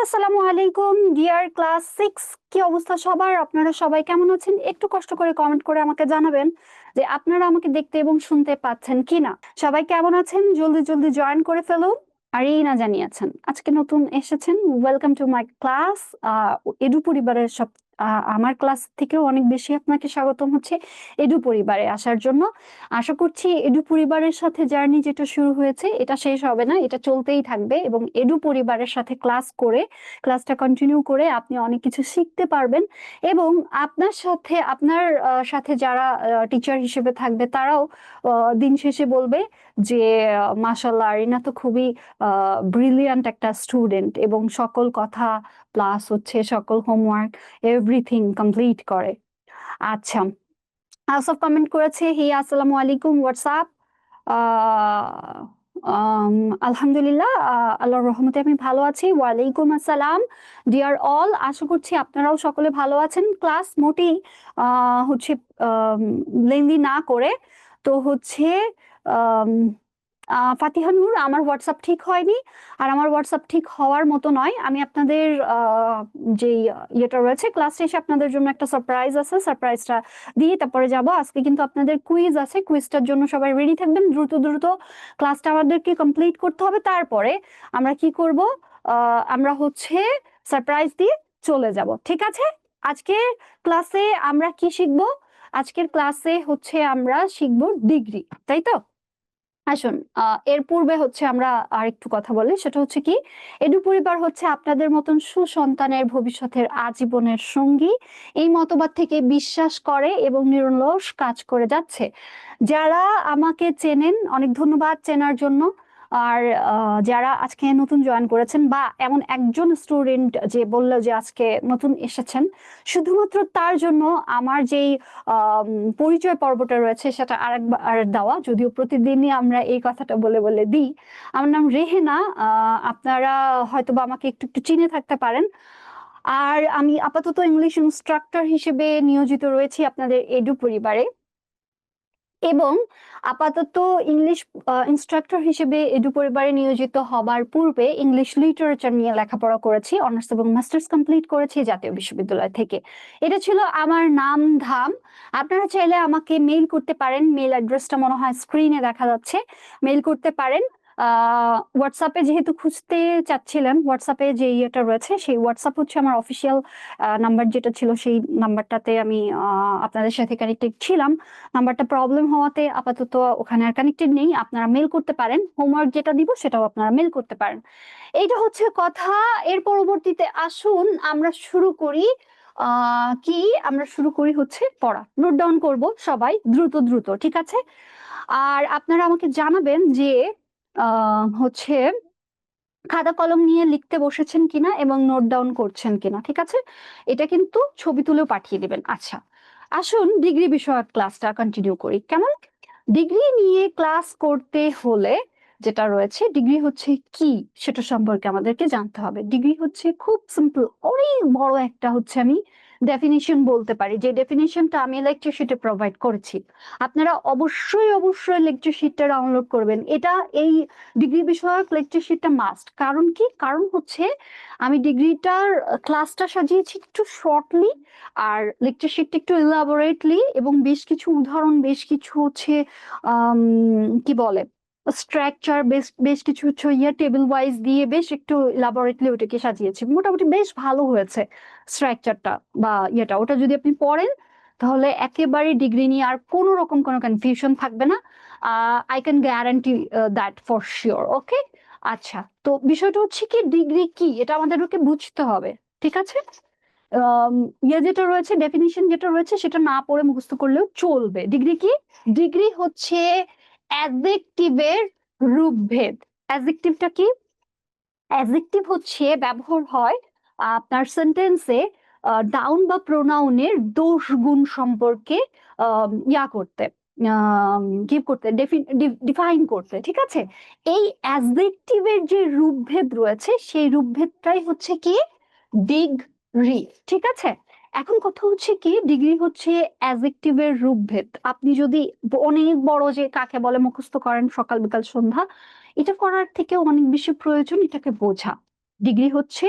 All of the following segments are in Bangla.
আসসালামু আলাইকুম ডিয়ার ক্লাস 6। কি অবস্থা সবার? আপনারা সবাই কেমন আছেন? একটু কষ্ট করে কমেন্ট করে আমাকে জানাবেন যে আপনারা আমাকে দেখতে এবং শুনতে পাচ্ছেন কিনা। সবাই কেমন আছেন? জলদি জলদি জয়েন করে ফেলুন। আর এই না জানিয়েছেন আজকে নতুন এসেছেন, welcome to my class. Edu পরিবারের সব আমার ক্লাস থেকেও অনেক বেশি আপনাকে স্বাগতম হচ্ছে এডু পরিবারে আসার জন্য। আশা করছি এডু পরিবারের সাথে জার্নি যেটা শুরু হয়েছে এটা শেষ হবে না, এটা চলতেই থাকবে এবং এডু পরিবারের সাথে ক্লাসটা কন্টিনিউ করে আপনি অনেক কিছু শিখতে পারবেন এবং আপনার সাথে যারা টিচার হিসেবে থাকবে তারাও দিন শেষে বলবে যে মাশাআল্লাহ আরিনা তো খুবই ব্রিলিয়ান্ট একটা স্টুডেন্ট এবং সকল কথা প্লাস হচ্ছে সকল হোমওয়ার্ক এভরিথিং কমপ্লিট করে। আচ্ছা, আসফ কমেন্ট করেছে, হি আসসালামু আলাইকুম, হোয়াটসঅ্যাপ। আলহামদুলিল্লাহ, আল্লাহর রহমতে আমি ভালো আছি। ওয়ালাইকুম আসসালাম ডিয়ার অল, আশা করছি আপনারাও সকলে ভালো আছেন। ক্লাস মোটেই হচ্ছে লেন্দি না করে তো হচ্ছে ফাতিহা নূর, আমার হোয়াটসঅ্যাপ ঠিক হয়নি আর আমার হোয়াটসঅ্যাপ ঠিক হওয়ার মতো নয়। আমি আপনাদের যে ইয়েটা রয়েছে ক্লাস শেষে আপনাদের জন্য একটা সারপ্রাইজ আছে, সারপ্রাইজটা দিয়ে তারপরে যাব। আজকে কিন্তু আপনাদের কুইজ আছে, কুইজটার জন্য সবাই রেডি থাকবেন। দ্রুত দ্রুত ক্লাসটা আমাদেরকে কমপ্লিট করতে হবে, তারপরে আমরা কি করব, আমরা হচ্ছে সারপ্রাইজ দিয়ে চলে যাব। ঠিক আছে? আজকের ক্লাসে আমরা কি শিখবো? আজকের ক্লাসে হচ্ছে আমরা শিখবো ডিগ্রি, তাই তো? আসুন, এর পূর্বে হচ্ছে আমরা আরেকটু কথা বলি, সেটা হচ্ছে কি, এডু পরিবার হচ্ছে আপনাদের মতন সুসন্তানের ভবিষ্যতের আজীবনের সঙ্গী। এই মতবাদ থেকে বিশ্বাস করে এবং নিরলস কাজ করে যাচ্ছে। যারা আমাকে চেনেন অনেক ধন্যবাদ চেনার জন্য। আর যারা আজকে নতুন জয়েন করেছেন বা এমন একজন স্টুডেন্ট যে বললো যে আজকে নতুন এসেছেন, শুধুমাত্র তার জন্য আমার যেই পরিচয় পর্বটা রয়েছে সেটা আরেকবার দেওয়া, যদিও প্রতিদিনই আমরা এই কথাটা বলে বলে দিই। আমার নাম রেহেনা, আপনারা হয়তোবা আমাকে একটু একটু চিনে থাকতে পারেন। আর আমি আপাতত ইংলিশ ইনস্ট্রাক্টর হিসেবে নিয়োজিত রয়েছি আপনাদের এডু পরিবারে এবং আপাতত ইংলিশ ইনস্ট্রাক্টর হিসেবে এডু পরিবারে নিয়োজিত হবার পূর্বে ইংলিশ লিটারেচার নিয়ে লেখাপড়া করেছি, অনার্স এবং মাস্টার্স কমপ্লিট করেছি জাতীয় বিশ্ববিদ্যালয় থেকে। এটা ছিল আমার নাম ধাম। আপনারা চাইলে আমাকে মেইল করতে পারেন, মেইল অ্যাড্রেসটা মনে হয় স্ক্রিনে দেখা যাচ্ছে, মেইল করতে পারেন। হোয়াটসঅ্যাপে যেহেতু খুঁজতে চাচ্ছিলেন, হোয়াটসঅ্যাপে যে ইয়েটা রয়েছে সেই হোয়াটসঅ্যাপ হচ্ছে আমার অফিসিয়াল নাম্বার যেটা ছিল, সেই নাম্বারটাতে আমি আপনাদের সাথে কানেক্টেড ছিলাম। নাম্বারটা প্রবলেম হওয়াতে আপাতত ওখানে আর কানেক্টেড নেই। আপনারা মেল করতে পারেন, হোমওয়ার্ক যেটা দিব সেটাও আপনারা মেল করতে পারেন। এইটা হচ্ছে কথা। এর পরবর্তীতে আসুন আমরা শুরু করি। আমরা শুরু করি হচ্ছে পড়া। নোট ডাউন করব সবাই দ্রুত দ্রুত, ঠিক আছে? আর আপনারা আমাকে জানাবেন যে হচ্ছে খাতা কলম নিয়ে লিখতে বসেছেন কিনা এবং নোট ডাউন করছেন কিনা, ঠিক আছে? এটা কিন্তু ছবি তুলেও পাঠিয়ে দিবেন। আচ্ছা, আসুন ডিগ্রি বিষয়ক ক্লাসটা কন্টিনিউ করি, কেমন? ডিগ্রি নিয়ে ক্লাস করতে হলে যেটা রয়েছে, ডিগ্রি হচ্ছে কি সেটা সম্পর্কে আমাদেরকে জানতে হবে। ডিগ্রি হচ্ছে খুব সিম্পল, অনেক বড় একটা হচ্ছে আমি ডেফিনিশন বলতে পারি, যে ডেফিনিশনটা আমি লেকচার শিটে প্রোভাইড করেছি। আপনারা অবশ্যই অবশ্যই লেকচার শিটটা ডাউনলোড করবেন। এই ডিগ্রি বিষয়ক লেকচার শিটটা মাস্ট। কারণ কি? কারণ হচ্ছে আমি ডিগ্রিটার ক্লাসটা সাজিয়েছি একটু শর্টলি, আর লেকচার শিটটা একটু ইলাবোরেটলি, এবং বেশ কিছু উদাহরণ, বেশ কিছু হচ্ছে কি বলে স্ট্রাকচার, বেশ বেশ কিছু হচ্ছে টেবিল ওয়াইজ দিয়ে বেশ একটু ইলাবোরেটলি ওটাকে সাজিয়েছি। মোটামুটি বেশ ভালো হয়েছে স্ট্রাকচারটা বা ওটা যদি আপনি পড়েন তাহলে একেবারে ডিগ্রি নিয়ে আর কোনো রকম কোনো কনফিউশন থাকবে না। I can guarantee that for sure. Okay, আচ্ছা, তো বিষয়টা হচ্ছে কি, ডিগ্রি কি এটা আমাদেরকে বুঝতে হবে, ঠিক আছে? যেটা রয়েছে, ডেফিনিশন যেটা রয়েছে সেটা না পড়ে মুখস্থ করলেও চলবে। ডিগ্রি কি? ডিগ্রি হচ্ছে অ্যাডজেক্টিভের রূপভেদ। অ্যাডজেক্টিভটা কি? অ্যাডজেক্টিভ হচ্ছে ব্যবহার হয় আপনার সেন্টেন্সে ডাউন বা প্রোনাউনের দোষ গুণ সম্পর্কে করতে, গিভ করতে, ডিফাইন করতে, ঠিক আছে? এই অ্যাডজেক্টিভের যে রূপভেদ রয়েছে সেই রূপভেদটাই হচ্ছে কি ডিগ্রি, ঠিক আছে? এখন কথা হচ্ছে কি, ডিগ্রি হচ্ছে অ্যাডজেক্টিভের রূপভেদ। আপনি যদি অনেক বড় যে কাকে বলে মুখস্থ করেন সকাল বিকাল সন্ধ্যা, এটা করার থেকে অনেক বেশি প্রয়োজন এটাকে বোঝা। ডিগ্রি হচ্ছে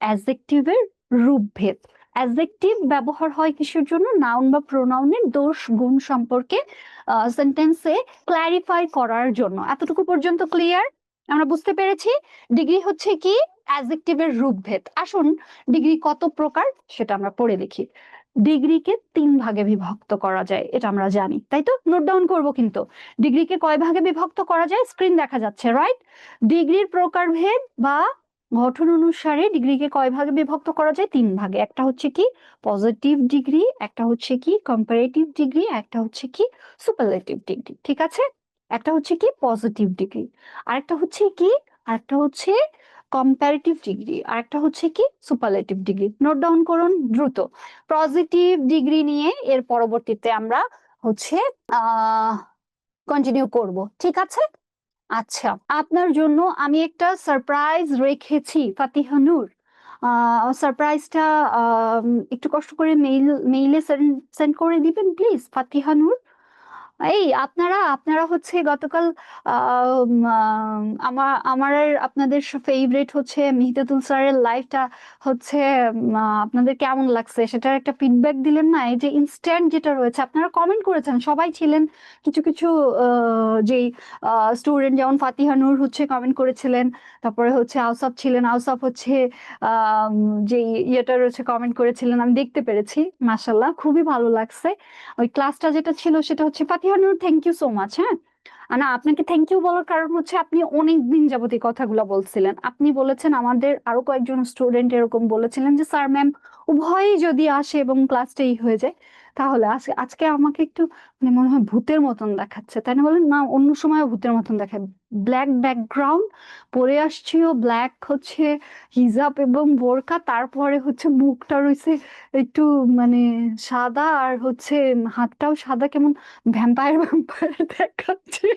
অ্যাডজেক্টিভের রূপভেদ। অ্যাডজেক্টিভ ব্যবহার হয় কিসের জন্য? নাউন বা প্রোনাউনের দোষ গুণ সম্পর্কে সেন্টেন্সে ক্ল্যারিফাই করার জন্য। এতটুকু পর্যন্ত ক্লিয়ার? আমরা বুঝতে পেরেছি ডিগ্রি হচ্ছে কি অ্যাডজেক্টিভের রূপভেদ। আসুন ডিগ্রি কত প্রকার সেটা আমরা পড়ে দেখি। ডিগ্রিকে 3 ভাগে বিভক্ত করা যায়, এটা আমরা জানি, তাই তো? নোট ডাউন করবো কিন্তু। ডিগ্রিকে কয় ভাগে বিভক্ত করা যায়? স্ক্রিন দেখা যাচ্ছে, রাইট? ডিগ্রির প্রকারভেদ বা গঠন অনুসারে ডিগ্রিকে কয় ভাগে বিভক্ত করা যায়? 3 ভাগে। একটা হচ্ছে কি পজিটিভ ডিগ্রি, একটা হচ্ছে কি কম্পারেটিভ ডিগ্রি, একটা হচ্ছে কি সুপারলেটিভ ডিগ্রি। ঠিক আছে? একটা হচ্ছে কি পজিটিভ ডিগ্রি, আরেকটা হচ্ছে কি, আরেকটা হচ্ছে কম্পারেটিভ ডিগ্রি, আরেকটা হচ্ছে কি সুপারলেটিভ ডিগ্রি। নোট ডাউন করুন দ্রুত। পজিটিভ ডিগ্রি নিয়ে এর পরবর্তীতে আমরা হচ্ছে কন্টিনিউ করব, ঠিক আছে? আচ্ছা, আপনার জন্য আমি একটা সারপ্রাইজ রেখেছি ফাতিহা নূর। সারপ্রাইজটা একটু কষ্ট করে মেইলে সেন্ড করে দিবেন প্লিজ ফাতিহা নূর। এই আপনারা আপনারা হচ্ছে গতকাল আমার আমার আর আপনাদের ফেভারিট হচ্ছে মিহিদাতুল স্যারের লাইভটা হচ্ছে আপনাদের কেমন লাগছে সেটার একটা ফিডব্যাক দিলেন না? এই যে ইনস্ট্যান্ট যেটা রয়েছে, আপনারা কমেন্ট করেছেন, সবাই ছিলেন, কিছু কিছু যেই স্টুডেন্ট যেমন ফাতিহা নূর হচ্ছে কমেন্ট করেছিলেন, তারপরে হচ্ছে আউসাফ ছিলেন, আউসাফ হচ্ছে যে ইয়েটা রয়েছে কমেন্ট করেছিলেন, আমি দেখতে পেরেছি। মাশাল্লাহ, খুবই ভালো লাগছে। ওই ক্লাসটা যেটা ছিল সেটা হচ্ছে ফাতিহা নূর, থ্যাংক ইউ সো মাচ। হ্যাঁ, না আপনাকে থ্যাংক ইউ বলার কারণ হচ্ছে আপনি অনেক দিন যাবত এই কথাগুলো বলছিলেন। আপনি বলেছেন, আমাদের আরো কয়েকজন স্টুডেন্ট এরকম বলেছিলেন যে স্যার ম্যাম উভয়ই যদি আসে এবং ক্লাসটাই হয়ে যায় তাহলে আজকে আজকে আমাকে একটু মানে মনে হয় ভূতের মতন দেখাচ্ছে, তাই না? বলেন না, অন্য সময় ভূতের মতন দেখায়। ব্ল্যাক ব্যাকগ্রাউন্ড পরে আসছিও, ব্ল্যাক হচ্ছে হিজাব এবং বোরকা, তারপরে হচ্ছে মুখটা রয়েছে একটু মানে সাদা, আর হচ্ছে হাতটাও সাদা, কেমন ভ্যাম্পায়ার ভ্যাম্পায়ার দেখাচ্ছে।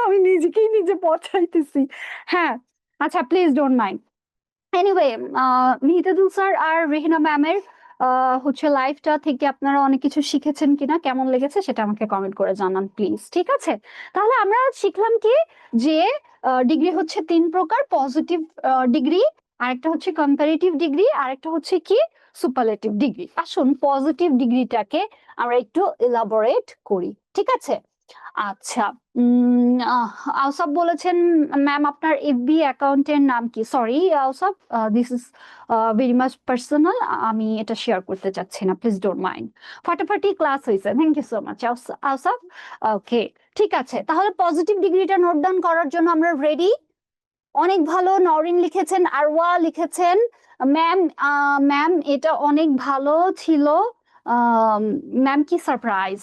আমি নিজেকেই নিজে পচাইতেছি। হ্যাঁ, আচ্ছা, please don't mind. Anyway, Mihidadul sir আর রেহিনা ম্যামের হচ্ছে লাইভটা থেকে আপনারা অনেক কিছু শিখেছেন কিনা, কেমন লেগেছে সেটা আমাকে কমেন্ট করে জানান প্লিজ, ঠিক আছে? তাহলে আমরা শিখলাম কি, যে ডিগ্রি হচ্ছে 3 প্রকার: পজিটিভ ডিগ্রি, আরেকটা হচ্ছে কম্পারেটিভ ডিগ্রি, আরেকটা হচ্ছে কি সুপারলেটিভ ডিগ্রি। আসুন পজিটিভ ডিগ্রিটাকে আমরা একটু এলাবোরেট করি, ঠিক আছে? আচ্ছা, আউসাফ বলেছেন ম্যাম আপনার এফবি অ্যাকাউন্টের নাম কি? Sorry Ausaf, this is very much personal, আমি এটা শেয়ার করতে চাচ্ছি না, প্লিজ ডোন্ট মাইন্ড। ফাটাফাটি ক্লাস হয়েছে, thank you so much Ausaf. Okay, ঠিক আছে, তাহলে পজিটিভ ডিগ্রিটা নোট ডাউন করার জন্য আমরা রেডি। অনেক ভালো, নরিন লিখেছেন, আরওয়া লিখেছেন ম্যাম, ম্যাম এটা অনেক ভালো ছিল। ম্যাম কি সারপ্রাইজ?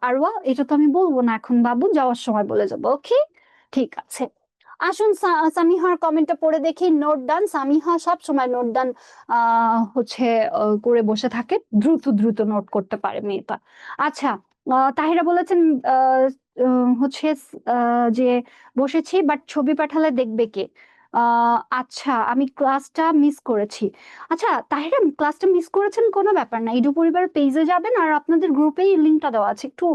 আরওয়া এটা তো আমি বলবো না এখন বাবু, যাওয়ার সময় বলে যাবো, ওকে? ঠিক আছে, আসুন সামিহার কমেন্টটা পড়ে দেখি। নোট ডান, সামিহা সব সময় নোট ডান হচ্ছে করে বসে থাকে, দ্রুত দ্রুত নোট করতে পারে মেয়েটা। আচ্ছা, তাহিরা বলেছেন হচ্ছে যে বসেছি বাট ছবি পাঠালে দেখবে কে? আচ্ছা, আমি ক্লাসটা মিস করেছি। আচ্ছা তাহিরা, ক্লাসটা মিস করেছেন কোনো ব্যাপার না, ইডু পরিবার পেজে যাবেন আর আপনাদের গ্রুপেই লিঙ্কটা দেওয়া আছে, একটু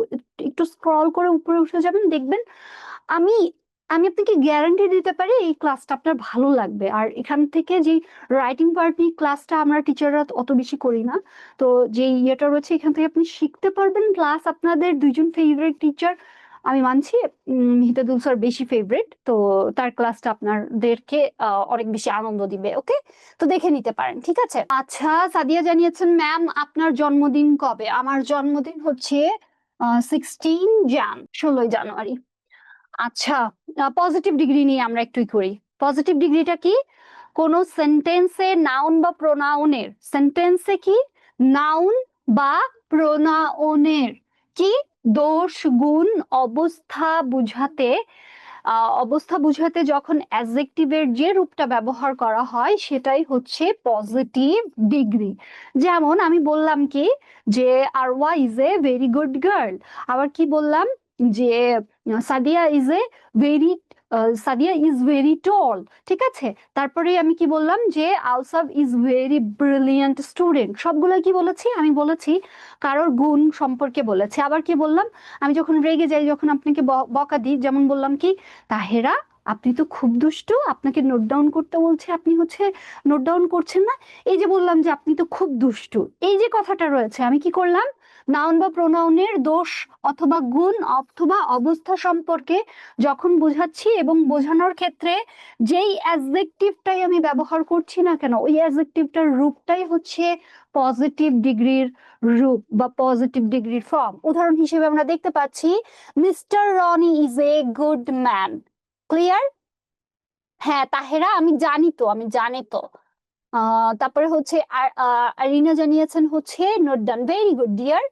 একটু স্ক্রল করে উপরে উঠে যাবেন, দেখবেন। আমি আমি আপনাকে গ্যারান্টি দিতে পারি এই ক্লাসটা আপনার ভালো লাগবে। আর এখান থেকে যে রাইটিং পার্ট নিয়ে ক্লাসটা আমরা টিচাররা অত বেশি করি না, তো যে ইয়েটা রয়েছে এখান থেকে আপনি শিখতে পারবেন। প্লাস আপনাদের দুইজন ফেভারিট টিচার, আমি মানছি মিহিদাদুল স্যার বেশি ফেভারিট, তো তার ক্লাসটা আপনাদেরকে অনেক বেশি আনন্দ দিবে। ওকে, তো দেখে নিতে পারেন, ঠিক আছে? আচ্ছা, সাদিয়া জানিয়েছেন ম্যাম আপনার জন্মদিন কবে? আমার জন্মদিন হচ্ছে 16 জানুয়ারি। আচ্ছা, পজিটিভ ডিগ্রি নিয়ে আমরা একটুই করি। পজিটিভ ডিগ্রিটা কি? কোন সেন্টেন্সে নাউন বা প্রোনাউনের, সেন্টেন্সে কি নাউন বা প্রোনাউনের কি দোষ গুণ অবস্থা বুঝাতে, অবস্থা বুঝাতে যখন অ্যাডজেক্টিভের যে রূপটা ব্যবহার করা হয় সেটাই হচ্ছে পজিটিভ ডিগ্রি। যেমন আমি বললাম কি যে Arwa is a very good girl, আবার কি বললাম যে Sadia is a very Sadia is very tall, ঠিক আছে? তারপরে আমি কি বললাম যে Ausaf is very brilliant student. সবগুলো কি বলেছি? আমি বলেছি কারোর গুণ সম্পর্কে বলেছি। আবার কি বললাম? আমি যখন রেগে যাই, যখন আপনাকে বকা দিই, যেমন বললাম কি তাহেরা আপনি তো খুব দুষ্টু, আপনাকে নোট ডাউন করতে বলছে, আপনি হচ্ছে নোট ডাউন করছেন না। এই যে বললাম যে আপনি তো খুব দুষ্টু, এই যে কথাটা রয়েছে, আমি কি করলাম, নাউন বা প্রোনাউনের দোষ অথবা গুণ অথবা অবস্থা সম্পর্কে যখন বোঝাচ্ছি এবং বোঝানোর ক্ষেত্রে যেই অ্যাডজেক্টিভটাই আমি ব্যবহার করছি না কেন, ওই অ্যাডজেক্টিভটার রূপটাই হচ্ছে পজিটিভ ডিগ্রির রূপ বা পজিটিভ ডিগ্রির ফর্ম। উদাহরণ হিসেবে আমরা দেখতে পাচ্ছি mister Roni is a good man. Clear? হ্যাঁ তাহেরা, আমি জানি তো, আমি জানি তো। তারপরে হচ্ছে আরিনা জানিয়েছেন হচ্ছে note done, very good dear.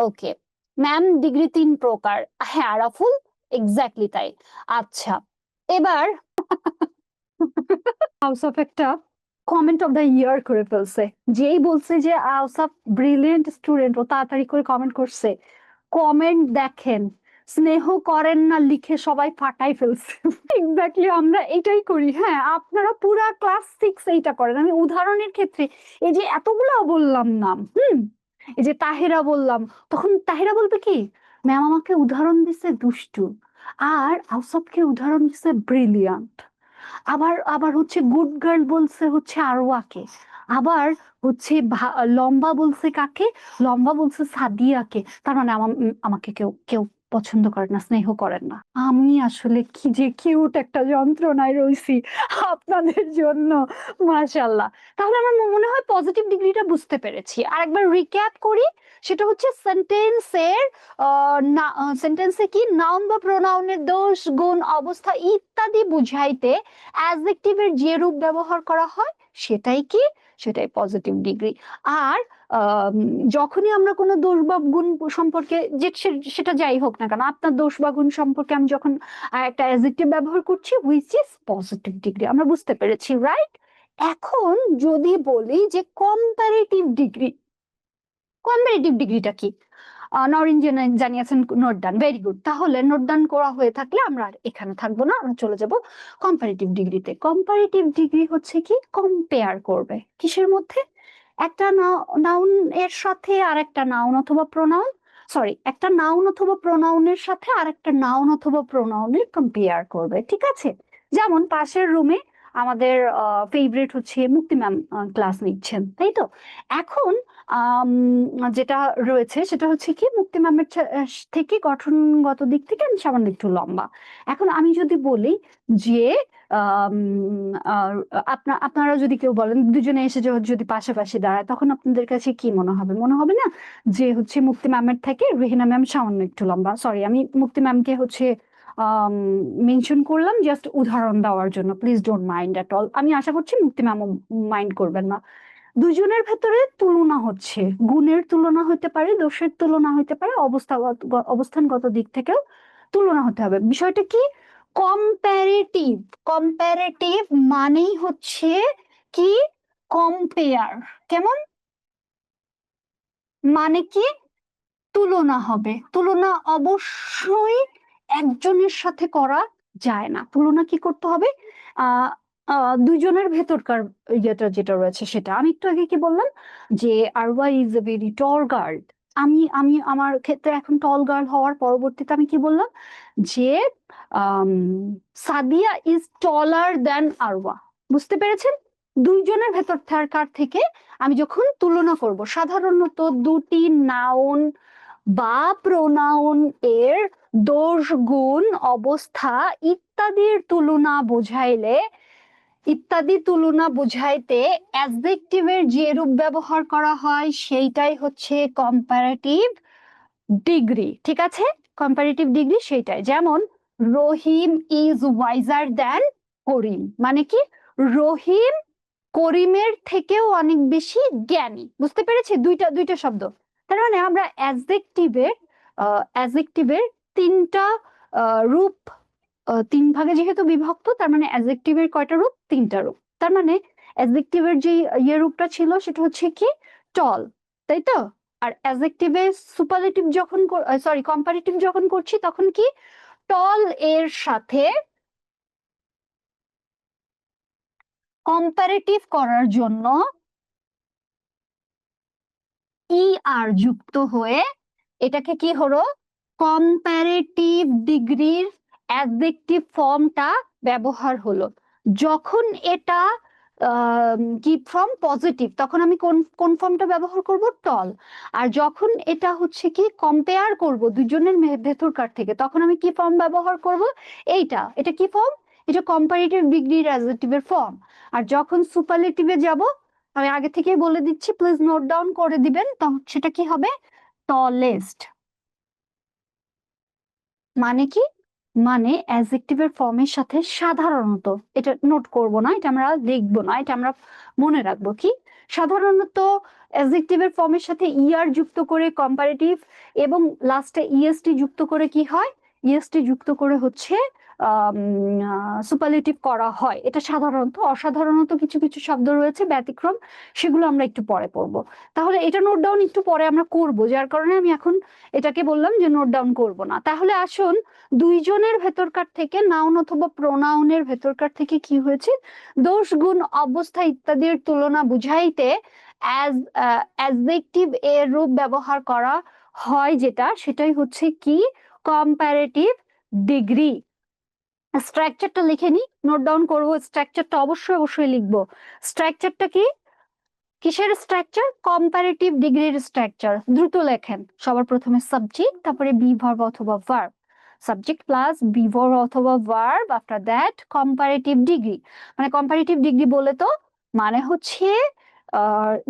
Okay ma'am, degree 3 প্রকার। হ্যাঁ রাফুল, এক্স্যাক্টলি তাই। আচ্ছা এবার হাউস অফ একটা কমেন্ট অফ দ্য ইয়ার করে ফেলছে। যেই বলছে যে হাউস অফ ব্রিলিয়েন্ট স্টুডেন্ট, ও তাড়াতাড়ি করে কমেন্ট করছে। কমেন্ট দেখেন, স্নেহ করেন না লিখে সবাই ফাটাই ফেলছে। এক্স্যাক্টলি আমরা এটাই করি। হ্যাঁ আপনারা পুরা ক্লাস 6 এইটা করেন। আমি উদাহরণের ক্ষেত্রে এই যে এতগুলা বললাম নাম, এই যে তাহেরা বললাম, তখন তাহেরা বলবে কি, ম্যাম আমাকে উদাহরণ দিছে দুষ্টু, আর আউসফকে উদাহরণ দিছে ব্রিলিয়ান্ট, আবার আবার হচ্ছে গুড গার্ল বলছে হচ্ছে আরওয়াকে, আবার হচ্ছে লম্বা বলছে কাকে, লম্বা বলছে সাদিয়াকে। তার মানে আমাকে কেউ কেউ পছন্দ করেন না, স্নেহ করেন না। আমি আসলে কি যে কিউট একটা যন্ত্রণায় রইছি আপনাদের জন্য, মাশাআল্লাহ। তাহলে আমার মনে হয় পজিটিভ ডিগ্রিটা বুঝতে পেরেছি। আর একবার রিক্যাপ করি, সেটা হচ্ছে সেন্টেন্সের সেন্টেন্সে কি নাউন বা প্রোনাউনের দোষ গুণ অবস্থা ইত্যাদি বুঝাইতে অ্যাডজেক্টিভের যে রূপ ব্যবহার করা হয় সেটাই কি, সেটাই পজিটিভ ডিগ্রি। আর যখনই আমরা কোনো দোষ বা গুণ সম্পর্কে, যে সেটা যাই হোক না কেন, আপনার দোষ বা গুণ সম্পর্কে আমি যখন একটা অ্যাডজেক্টিভ ব্যবহার করছি হুইচ ইজ পজিটিভ ডিগ্রি, আমরা বুঝতে পেরেছি রাইট। এখন যদি বলি যে কম্পারেটিভ ডিগ্রি, কম্পারেটিভ ডিগ্রিটা কি? নরিন জানিয়েছেন নোট ডান, ভেরি গুড। তাহলে নোট ডান করা হয়ে থাকলে আমরা আর এখানে থাকবো না, আমরা চলে যাব কম্পারেটিভ ডিগ্রিতে। কম্পারেটিভ ডিগ্রি হচ্ছে কি, কম্পেয়ার করবে কিসের মধ্যে, একটা নাউন এর সাথে আর একটা নাউন অথবা প্রোনাউন, সরি একটা নাউন অথবা প্রোনাউনের সাথে আর একটা নাউন অথবা প্রোনাউনের কম্পেয়ার করবে, ঠিক আছে। যেমন পাশের রুমে আমাদের ফেভারিট হচ্ছে মুক্তি ম্যাম ক্লাস নিচ্ছেন, তাই তো। এখন যেটা রয়েছে সেটা হচ্ছে কি, মুক্তি ম্যামের থেকে গঠনগত দিক থেকে আমি সামান্য একটু লম্বা। এখন আমি যদি বলি যে আপনারা যদি কেউ বলেন, দুজনে এসে যদি পাশাপাশি দাঁড়ায়, তখন আপনাদের কাছে কি মনে হবে? মনে হবে না যে হচ্ছে মুক্তি ম্যামের থেকে রেহিনা ম্যাম সামান্য একটু লম্বা? সরি, আমি মুক্তি ম্যামকে হচ্ছে মেনশন করলাম জাস্ট উদাহরণ দেওয়ার জন্য, please don't mind at all. আমি আশা করছি মুক্তি ম্যামও মাইন্ড করবেন না। দুজনের ভেতরে তুলনা হচ্ছে, গুণের তুলনা হতে পারে, দোষের তুলনা হতে পারে, অবস্থানগত দিক থেকেও তুলনা হতে হবে। বিষয়টা কি, কম্প্যারেটিভ। কম্প্যারেটিভ মানেই হচ্ছে কি, কম্পেয়ার। কেমন মানে কি, তুলনা হবে। তুলনা অবশ্যই একজনের সাথে করা যায় না, তুলনা কি করতে হবে, আহ দুইজনের ভেতরকার ইয়েটা যেটা রয়েছে সেটা। আমি একটু আগে কি বললাম যে Arwa is a very tall girl, আমি আমি আমার ক্ষেত্রে এখন টল গার্ল হওয়ার পরবর্তীতে আমি কি বললাম যে আম, Sadia is taller than Arwa. বুঝতে পেরেছেন? দুইজনের ভেতর থাকার থেকে আমি যখন তুলনা করব, সাধারণত দুটি নাউন বা প্রোনাউন এর দোষ গুণ অবস্থা ইত্যাদির তুলনা বোঝাইলে, ইত্যাদি তুলনা বোঝাইতে অ্যাডজেক্টিভের যে রূপ ব্যবহার করা হয় সেইটাই হচ্ছে কম্পারেটিভ ডিগ্রি, ঠিক আছে। কম্পারেটিভ ডিগ্রি সেইটাই। যেমন রহিম ইজ ওয়াইজার দ্যান করিম, মানে কি, রহিম করিমের থেকেও অনেক বেশি জ্ঞানী। বুঝতে পেরেছি? দুইটা দুইটা শব্দ। তার মানে আমরা অ্যাডজেক্টিভের তিনটা রূপ, তিন ভাগে যেহেতু বিভক্ত, তার মানে অ্যাডজেক্টিভের কয়টা রূপ, তিনটা রূপ। তার মানে অ্যাডজেক্টিভের যে রূপটা ছিল সেটা হচ্ছে কি, টল, তাই তো। আর অ্যাডজেক্টিভের সুপারলেটিভ যখন, সরি কম্পারেটিভ যখন করছি তখন কি, টল এর সাথে কম্পারেটিভ করার জন্য ই আর যুক্ত হয়ে এটাকে কি হলো, কম্পারেটিভ ডিগ্রির অ্যাডজেক্টিভ ফর্মটা ব্যবহার হলো। যখন এটা কি ফর্ম পজিটিভ, তখন আমি কোন কোন ফর্মটা ব্যবহার করব? টল। আর যখন এটা হচ্ছে কি কম্পেয়ার করব দুজনের ভেতরকার থেকে, তখন আমি কি ফর্ম ব্যবহার করব? এইটা। এটা কি ফর্ম? এটা কম্পারেটিভ ডিগ্রির অ্যাডজেক্টিভের ফর্ম। আর যখন সুপারলেটিভে যাব, আমি আগে থেকেই বলে দিচ্ছি, প্লিজ নোট ডাউন করে দিবেন, তখন সেটা কি হবে? টলেস্ট। মানে কি? মানে অ্যাডজেক্টিভের ফর্মের সাথে সাধারণত, এটা নোট করব না, এটা আমরা লিখবো না, এটা আমরা মনে রাখবো। কি সাধারণত অ্যাডজেক্টিভের ফর্মের সাথে ইআর যুক্ত করে কম্পারেটিভ, এবং লাস্টে ইএসটি যুক্ত করে কি হয়? ইএসটি যুক্ত করে হচ্ছে সুপারলেটিভ করা হয়। এটা সাধারণত। অসাধারণত কিছু কিছু শব্দ রয়েছে ব্যতিক্রম, সেগুলো আমরা একটু পরে পড়বো। তাহলে এটা নোট ডাউন একটু পরে আমরা করব, যার কারণে আমি এখন এটাকে বললাম যে নোট ডাউন করব না। তাহলে আসুন, দুইজনের ভেতরকার থেকে, নাউন অথবা প্রোনাউনের ভেতরকার থেকে কি হয়েছে? দোষ, গুণ, অবস্থা ইত্যাদির তুলনা বুঝাইতে অ্যাডজেক্টিভ এর রূপ ব্যবহার করা হয়, যেটা সেটাই হচ্ছে কি? Comparative degree. স্ট্রাকচারটা লিখে নি, নোট ডাউন করবো। স্ট্রাকচারটা অবশ্যই অবশ্যই লিখবো। স্ট্রাকচারটা কি? কিসের স্ট্রাকচার? কম্পারেটিভ ডিগ্রির স্ট্রাকচার। দ্রুত লেখেন। সবার প্রথমে সাবজেক্ট, তারপরে বি ভার্ব অথবা verb. Subject plus be verb অথবা verb, after that comparative degree. মানে কম্পারেটিভ ডিগ্রি বলে তো মানে হচ্ছে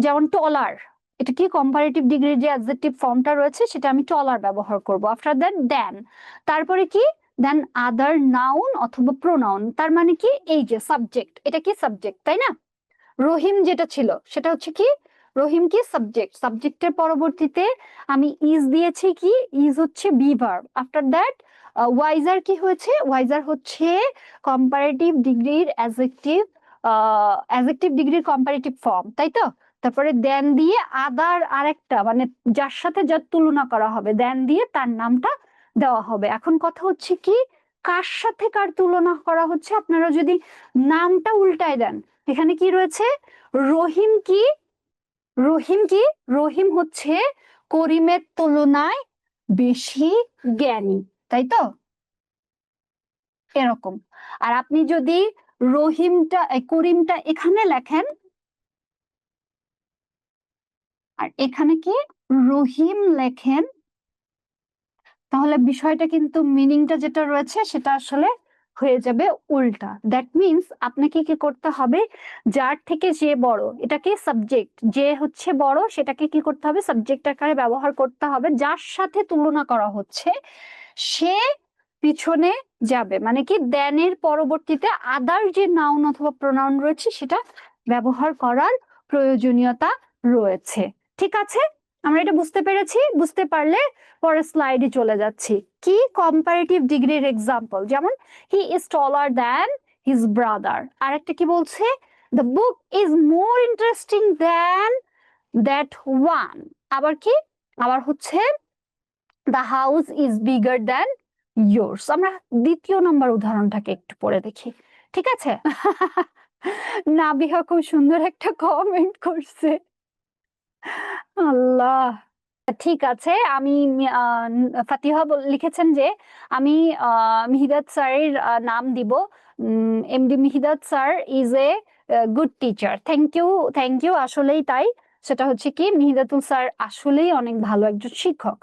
যেমন টলার, এটা কি কম্পারেটিভ ডিগ্রির যে অ্যাডজেক্টিভ ফর্মটা রয়েছে, সেটা আমি টলার ব্যবহার করব। আফটার দ্যাট দেন, তারপরে কি? দেন আদার নাউন অথবা প্রোনাউন। তার মানে কি? এই যে সাবজেক্ট, এটা কি সাবজেক্ট, তাই না? রহিম যেটা ছিল সেটা হচ্ছে কি? রহিম কি সাবজেক্ট। সাবজেক্টের পরবর্তীতে আমি ইজ দিয়েছি, কি ইজ হচ্ছে be verb. After that wiser কি হয়েছে? ওয়াইজার হচ্ছে কম্পারেটিভ ডিগ্রির অ্যাডজেক্টিভ, অ্যাডজেক্টিভ ডিগ্রির কম্পারেটিভ ফর্ম, তাই তো? তারপরে দেন দিয়ে আদার আরেকটা, মানে যার সাথে যার তুলনা করা হবে, দেন দিয়ে তার নামটা দেওয়া হবে। এখন কথা হচ্ছে কি, কার সাথে কার তুলনা করা হচ্ছে? আপনারা যদি নামটা উল্টায় দেন, এখানে কি রয়েছে? রহিম কি? রহিম কি? রহিম হচ্ছে করিমের তুলনায় বেশি জ্ঞানী, তাই তো? এরকম। আর আপনি যদি রহিমটা করিমটা এখানে লেখেন, আর এখানে কি রহিম লেখেন, তাহলে বিষয়টা কিন্তু, মিনিংটা যেটা রয়েছে সেটা আসলে হয়ে যাবে উল্টা। দ্যাট মিনস আপনাকে কি করতে হবে? যার থেকে যে বড়, এটাকে সাবজেক্ট, যে হচ্ছে বড় সেটাকে কি করতে হবে? সাবজেক্ট আকারে ব্যবহার করতে হবে। যার সাথে তুলনা করা হচ্ছে সে পিছনে যাবে, মানে কি দেনের পরবর্তীতে আদার যে নাউন অথবা প্রোনাউন রয়েছে সেটা ব্যবহার করার প্রয়োজনীয়তা রয়েছে। ঠিক আছে? আমরা এটা বুঝতে পেরেছি। বুঝতে পারলে পরের স্লাইডে চলে যাচ্ছি। কি কম্পারেটিভ ডিগ্রির এক্সাম্পল? যেমন he is taller than his brother. আর একটা কি বলছে? The book is more interesting than that one. আবার কি? আবার হচ্ছে the house is bigger than yours। আমরা দ্বিতীয় নম্বর উদাহরণটাকে একটু পড়ে দেখি, ঠিক আছে? নাবিহা খুব সুন্দর একটা কমেন্ট করছে। আল্লাহ। ঠিক আছে, আমি ফাতিহা লিখেছেন যে আমি মিহিদাত স্যারের নাম দিব। MD Mihidat sir is a good teacher. Thank you, thank you. আসলেই তাই। সেটা হচ্ছে কি, মিহিদাতুল স্যার আসলেই অনেক ভালো একজন শিক্ষক।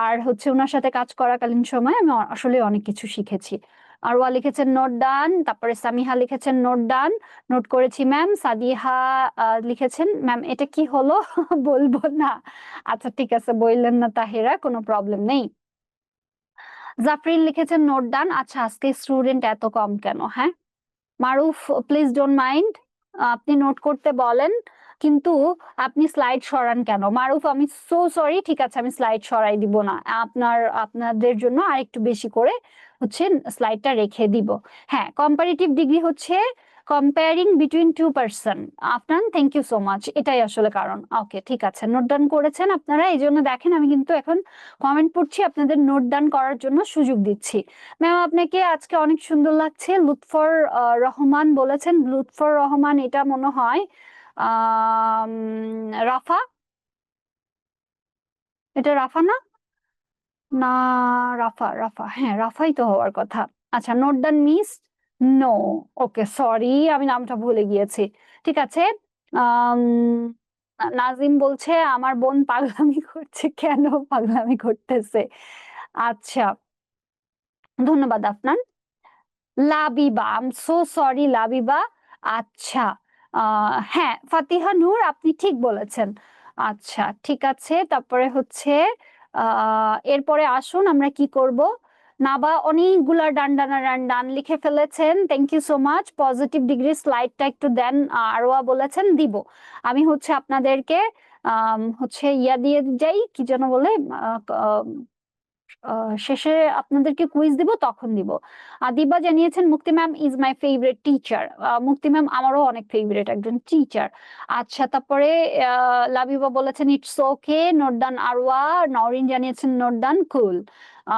আর হচ্ছে ওনার সাথে কাজ করাকালীন সময় আমি আসলে অনেক কিছু শিখেছি। আরওয়া লিখেছেন নোট ডান, তারপরে সামিহা লিখেছেন নোট ডান, নোট করেছি ম্যাম। সাদিহা লিখেছেন ম্যাম এটা কি হলো? বলবো না। আচ্ছা ঠিক আছে, বললেন না তাহেরা, কোনো প্রবলেম নেই। জাফরিন লিখেছেন নোট ডান। আচ্ছা আজকে স্টুডেন্ট এত কম কেন? হ্যাঁ মারুফ, প্লিজ ডোন্ট মাইন্ড, আপনি নোট করতে বলেন, কিন্তু আপনি স্লাইড সরান কেন? মারুফ আমি সো সরি। ঠিক আছে, আমি স্লাইড সরাই দিব না, আপনাদের জন্য আরেকটু বেশি করে হচ্ছে স্লাইডটা রেখে দিব। হ্যাঁ, কম্পারেটিভ ডিগ্রি হচ্ছে comparing between two person. Afnan thank you so much, এটাই আসলে কারণ। ওকে ঠিক আছে, নোট ডাউন করেছেন আপনারা, এই জন্য দেখেন আমি কিন্তু এখন কমেন্ট পড়ছি, আপনাদের নোট ডাউন করার জন্য সুযোগ দিচ্ছি। ম্যাম আপনাকে আজকে অনেক সুন্দর লাগছে। লুৎফর রহমান বলেছেন। লুৎফর রহমান এটা মনে হয় রাফা, এটা রাফা না? না, রাফা, রাফা, হ্যাঁ রাফাই তো হওয়ার কথা। আচ্ছা নোট ডান মিস, নো, ওকে সরি, আমি নামটা ভুলে গিয়েছি। ঠিক আছে। আম, নাজিম বলছে আমার বোন পাগলামি করছে, কেন পাগলামি করতেছে? আচ্ছা, ধন্যবাদ আপনার। Labiba, I am so sorry Labiba. আচ্ছা, হ্যাঁ ফাতিহা নূর, আপনি ঠিক বলেছেন। আচ্ছা ঠিক আছে, তারপরে হচ্ছে এরপরে আসুন আমরা কি করব। নাবা অনেকগুলা ডান ডান ডান ডান লিখে ফেলেছেন, thank you so much. Positive degree স্লাইডটা একটু দেন, আরোয়া বলেছেন দিব। আমি হচ্ছে আপনাদেরকে হচ্ছে ইয়া দিয়ে যাই, কি যেন বলে, শেষে আপনাদেরকে কুইজ দিব, তখন দিব। দিবা জানিয়েছেন মুক্তি ma'am is my favourite teacher. মুক্তি ম্যাম আমারও অনেক ফেভারিট একজন টিচার। আচ্ছা, তারপরে লাবিবা বলেছেন ইটস ওকে, নোট ডান আরওয়া। নরিন জানিয়েছেন নোট ডান, কুল।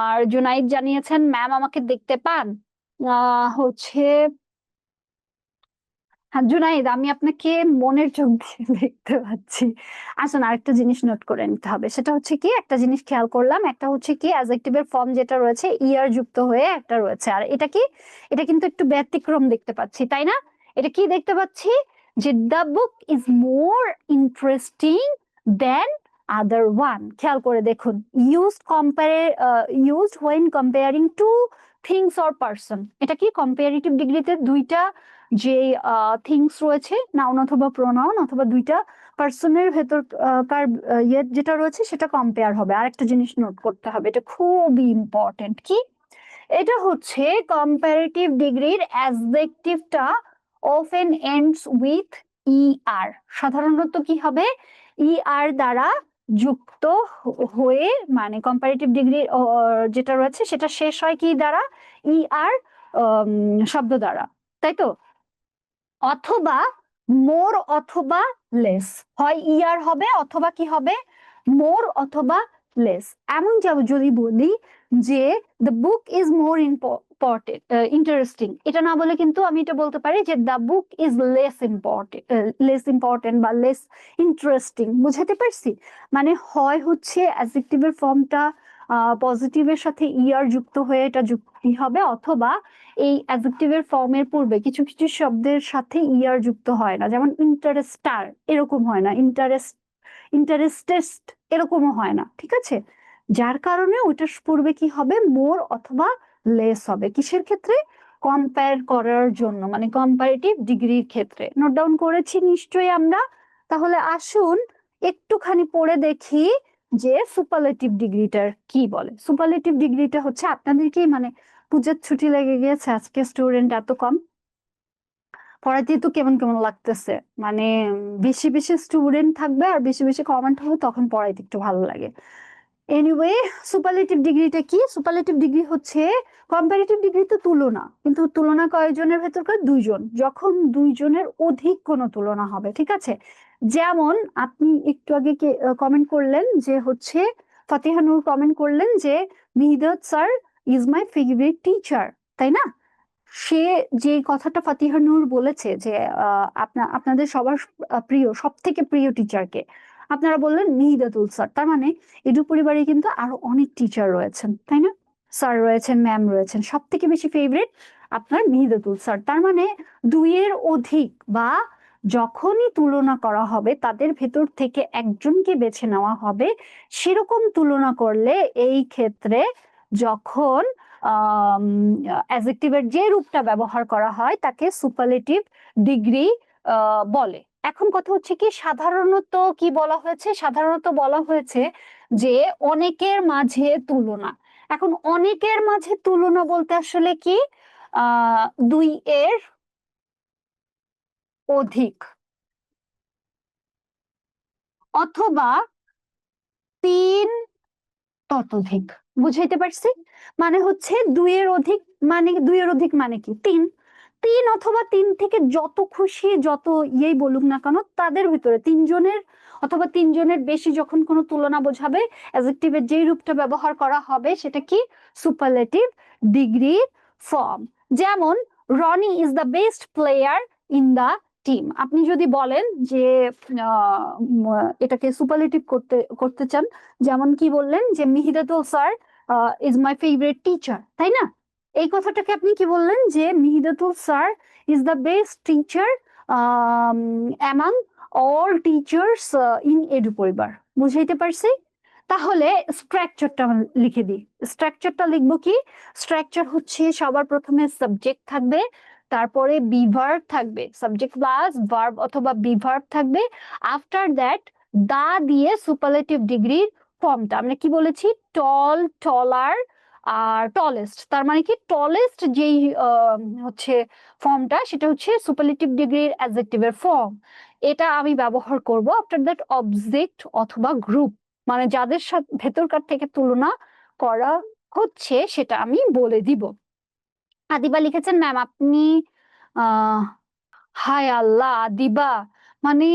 আর জুনাইদ জানিয়েছেন ম্যাম আমাকে দেখতে পান। হচ্ছে, হ্যাঁ জুনাইদ, আমি আপনাকে মনের চোখ দিয়ে দেখতে পাচ্ছি। আসুন আরেকটা জিনিস নোট করে নিতে হবে, সেটা হচ্ছে কি, একটা জিনিস খেয়াল করলাম, একটা হচ্ছে কি অ্যাডজেক্টিভের ফর্ম যেটা রয়েছে ইয়ার যুক্ত হয়ে একটা রয়েছে, আর এটা কি, এটা কিন্তু একটু ব্যতিক্রম দেখতে পাচ্ছি, তাই না? এটা কি দেখতে পাচ্ছি, যে the book is more interesting then other one. খেয়াল করে দেখুন, used compare, used when comparing two things or person. এটা কি কম্পারেটিভ ডিগ্রিতে দুইটা যে থিংস রয়েছে, নাউন অথবা প্রোনাউন অথবা দুইটা পার্সনের ভেতর কার ইয়ে যেটা রয়েছে সেটা কম্পেয়ার হবে। আরেকটা জিনিস নোট করতে হবে, এটা খুবই ইম্পর্টেন্ট। কি, এটা হচ্ছে কম্পারেটিভ ডিগ্রির অ্যাডজেক্টিভটা অফেন এন্ডস উইথ ই আর। সাধারণত কি হবে, ই আর দ্বারা যুক্ত হয়ে, মানে কম্পারেটিভ ডিগ্রি যেটা রয়েছে সেটা শেষ হয় কি দ্বারা, ই আর শব্দ দ্বারা, তাই তো? অথবা মোর অথবা লেস, হয় ইয়ার হবে অথবা কি হবে, মোর অথবা লেস। এমন যদি বলি যে the book is more important interesting, এটা না বলে কিন্তু আমি এটা বলতে পারি যে the book is less important, less important বা লেস ইন্টারেস্টিং। বুঝাতে পারছি? মানে হয় হচ্ছে অ্যাডজেক্টিভের ফর্মটা পজিটিভের সাথে ইয়ার যুক্ত হয়ে এটা যুক্তি হবে, অথবা এই অ্যাডজেক্টিভের ফর্মের পূর্বে কিছু কিছু শব্দের সাথে ইয়ার যুক্ত হয় না, যেমন ইন্টারেস্টার এরকম হয় না, ইন্টারেস্টেস্ট এরকমও হয় না, ঠিক আছে? যার কারণে ওইটার পূর্বে কি হবে, মোর অথবা লেস হবে। কিসের ক্ষেত্রে? কম্পেয়ার করার জন্য, মানে কম্পারেটিভ ডিগ্রির ক্ষেত্রে। নোট ডাউন করেছি নিশ্চয়ই আমরা। তাহলে আসুন একটুখানি পড়ে দেখি যে সুপারলেটিভ ডিগ্রিটার কি বলে। সুপারলেটিভ ডিগ্রিটা হচ্ছে, আপনাদের কি মানে পূজার ছুটি লেগে গেছে, আজকে স্টুডেন্ট এত কম, পড়াইতে তো কেমন কেমন লাগতেছে, মানে বেশি বেশি স্টুডেন্ট থাকবে আর বেশি বেশি কমেন্ট হবে, তখন পড়াইতে একটু ভালো লাগে। এনিওয়ে, সুপারলেটিভ ডিগ্রিটা কি? সুপারলেটিভ ডিগ্রি হচ্ছে কম্পারেটিভ ডিগ্রি তো তুলনা, কিন্তু তুলনা কয়জনের ভেতরকার? দুইজন, যখন দুইজনের অধিক কোনো তুলনা হবে, ঠিক আছে? যেমন আপনি একটু আগে কমেন্ট করলেন যে হচ্ছে, ফাতিহা নূর কমেন্ট করলেন যে Mihidat sir is my favourite teacher, তাই না? সে যে কথাটা ফাতিহা নূর বলেছে যে আপনাদের সবার প্রিয়, সব থেকে প্রিয় টিচারকে, আপনারা বললেন মিহিদাতুল স্যার, তার মানে এডু পরিবারে কিন্তু আরো অনেক টিচার রয়েছেন, তাই না? স্যার রয়েছেন, ম্যাম রয়েছেন, সব থেকে বেশি ফেভারিট আপনার মিহিদাতুল স্যার। তার মানে দুইয়ের অধিক বা যখনই তুলনা করা হবে তাদের ভেতর থেকে একজনকে বেছে নেওয়া হবে, সেরকম তুলনা করলে এই ক্ষেত্রে যখন অ্যাডজেক্টিভের যে রূপটা ব্যবহার করা হয় তাকে সুপারলেটিভ ডিগ্রি বলে। এখন কথা হচ্ছে কি, সাধারণত কি বলা হয়েছে? সাধারণত বলা হয়েছে যে অনেকের মাঝে তুলনা। এখন অনেকের মাঝে তুলনা বলতে আসলে কি, দুই এর অধিক অথবা তিন ততোধিক। বুঝাইতে পারছি? মানে হচ্ছে দুইয়ের অধিক, মানে দুইয়ের অধিক মানে কি, তিন। তিন অথবা তিন থেকে যত খুশি যত ইয়েই বলুক না কেন, তাদের ভিতরে তিনজনের অথবা তিনজনের বেশি যখন কোনো তুলনা বোঝাবে, অ্যাডজেক্টিভের যেই রূপটা ব্যবহার করা হবে সেটা কি, সুপারলেটিভ ডিগ্রি ফর্ম। যেমন Roni is the best player in the team. আপনি যদি বলেন যে এটাকে সুপারলেটিভ করতে করতে চান, যেমন কি বললেন যে Mihidatul sir is my favourite teacher, তাই না? এই কথাটাকে আপনি কি বললেন যে Mihidatul sir is the best teacher among all teachers in Edu Paribar, বুঝাইতে পারছি? তাহলে স্ট্রাকচারটা লিখে দিই। স্ট্রাকচারটা লিখবো কি? স্ট্রাকচার হচ্ছে সবার প্রথমে সাবজেক্ট থাকবে, তারপরে বিভার্ব থাকবে, সাবজেক্ট প্লাস ভার্ব অথবা বিভার্ব থাকবে। আফটার দ্যাট দা দিয়ে সুপারলেটিভ ডিগ্রির ফর্মটা আমরা কি বলেছি? টল, টলার আর টলেস্ট। তার মানে কি টলেস্ট যেই হচ্ছে ফর্মটা, সেটা হচ্ছে সুপারলেটিভ ডিগ্রির অ্যাডজেক্টিভের ফর্ম। এটা আমি ব্যবহার করব আফটার দ্যাট অবজেক্ট অথবা গ্রুপ, মানে যাদের সাথে ভেতরকার থেকে তুলনা করা হচ্ছে সেটা আমি বলে দিব। আদিবা লিখেছেন ম্যাম আপনি আহ হায় আল্লাহ আদিবা, মানে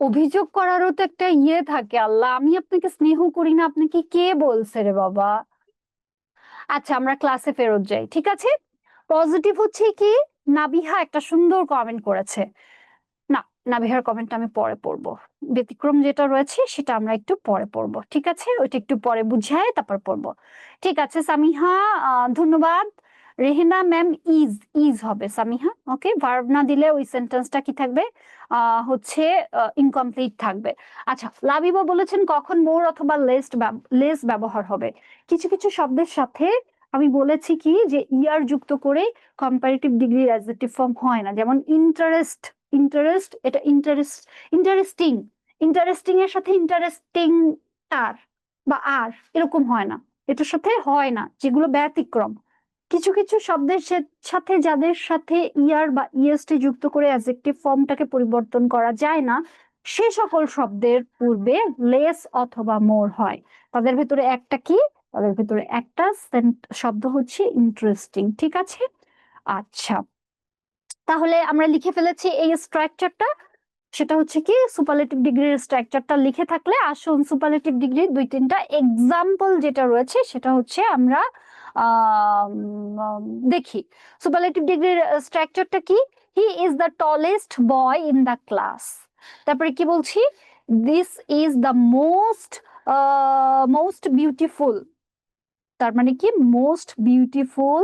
অভিযোগ করারও তো একটা ইয়ে থাকে। আল্লাহ, আমি আপনাকে স্নেহ করি না, আপনাকে কে বলছে রে বাবা? আচ্ছা, আমরা ক্লাসে ফেরত যাই, ঠিক আছে? পজিটিভ হচ্ছে কি, নাবিহা একটা সুন্দর কমেন্ট করেছে। না, নাবিহার কমেন্টটা আমি পরে পড়বো। ব্যতিক্রম যেটা রয়েছে সেটা আমরা একটু পরে পড়বো, ঠিক আছে? ওইটা একটু পরে বুঝায় তারপর পড়বো, ঠিক আছে? সামিহা ধন্যবাদ। রেহেনা ম্যাম ইজ, ইজ হবে সামিহা। ওকে, ভার্ব না দিলে ওই সেন্টেন্সটা কি থাকবে? হচ্ছে ইনকমপ্লিট থাকবে। আচ্ছা, লাবিবা বলেছেন কখন মোর অথবা লেস ব্যবহার হবে? কিছু কিছু শব্দের সাথে আমি বলেছি কি যে ইয়ার যুক্ত করে কম্পারেটিভ ডিগ্রির অ্যাডজেক্টিভ ফর্ম হয় না। যেমন ইন্টারেস্ট, ইন্টারেস্ট এটা ইন্টারেস্ট, ইন্টারেস্টিং, ইন্টারেস্টিং এর সাথে ইন্টারেস্টিং আর বা আর এরকম হয় না, এটার সাথে হয় না, যেগুলো ব্যতিক্রম। কিছু কিছু শব্দের সাথে যাদের সাথে ইয়ার বা ইএসটি যুক্ত করে অ্যাডজেক্টিভ ফর্মটাকে পরিবর্তন করা যায় না, সে সকল শব্দের পূর্বে লেস অথবা মোর হয়। তাদের ভেতরে একটা কি? তাদের ভেতরে একটা শব্দ হচ্ছে ইন্টারেস্টিং, ঠিক আছে? আচ্ছা, তাহলে আমরা লিখে ফেলেছি এই স্ট্রাকচারটা। সেটা হচ্ছে কি, সুপারলেটিভ ডিগ্রির স্ট্রাকচারটা লিখে থাকলে আসুন সুপারলেটিভ ডিগ্রির দুই তিনটা এক্সাম্পল যেটা রয়েছে সেটা হচ্ছে আমরা দেখি। সুপারলেটিভ ডিগ্রির স্ট্রাকচারটা কি? হি is the tallest boy in the class. তারপরে কি বলছি? This is the most most beautiful. তার মানে কি, মোস্ট বিউটিফুল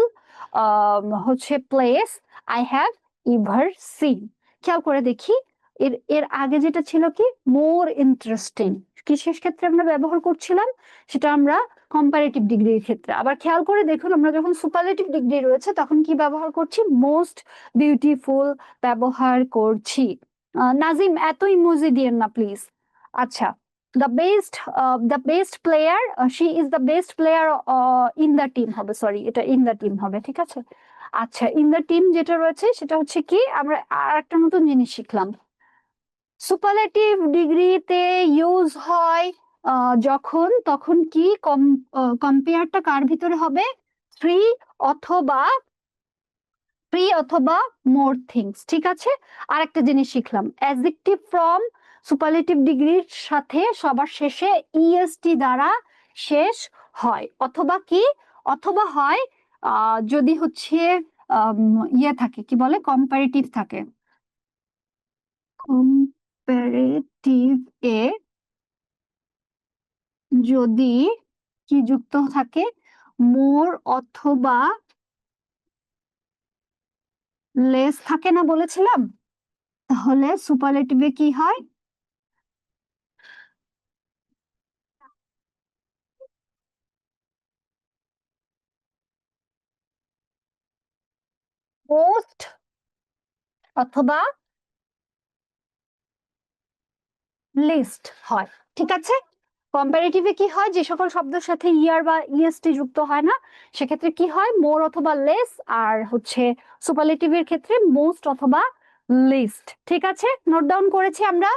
হচ্ছে place I have ever seen. খেয়াল করে দেখি, এর এর আগে যেটা ছিল কি, মোর ইন্টারেস্টিং, কিসের ক্ষেত্রে আমরা ব্যবহার করছিলাম? সেটা আমরা কম্পারেটিভ ডিগ্রির ক্ষেত্রে। আবার খেয়াল করে দেখুন, আমরা যখন সুপারলেটিভ ডিগ্রি রয়েছে তখন কি ব্যবহার করছি? মোস্ট বিউটিফুল ব্যবহার করছি। নাজিম, এত ইমোজি দিয়েন না প্লিজ। আচ্ছা, the best player, she is the best player in the team হবে, সরি এটা in the team হবে, ঠিক আছে? আচ্ছা, in the team যেটা রয়েছে সেটা হচ্ছে কি, আমরা আর একটা নতুন জিনিস শিখলাম। সুপারলেটিভ ডিগ্রিতে ইউজ হয় যখন, তখন কি কম্পেয়ারটা কার ভিতরে হবে? থ্রি অথবা মোর থিংস, ঠিক আছে? আর একটা জিনিস শিখলাম, অ্যাডজেক্টিভ ফ্রম সুপারলেটিভ ডিগ্রির সাথে সবার শেষে ইএসটি দ্বারা শেষ হয়, অথবা কি, অথবা হয় যদি হচ্ছে ইয়ে থাকে, কি বলে, কম্পারেটিভ থাকে। কম্পারেটিভ এ যদি কি যুক্ত থাকে? মোর অথবা লেস থাকে না বলেছিলাম? তাহলে সুপারলেটিভে কি হয়? মোস্ট অথবা লিস্ট হয়, ঠিক আছে? কম্পারেটিভে কি হয়? যে সকল শব্দের সাথে ইয়ার বা ইএসটি যুক্ত হয় না সেক্ষেত্রে কি হয়? মোর অথবা লেস। আর হচ্ছে সুপারলেটিভের ক্ষেত্রে মোস্ট অথবা লিস্ট, ঠিক আছে? নোট ডাউন করেছি আমরা।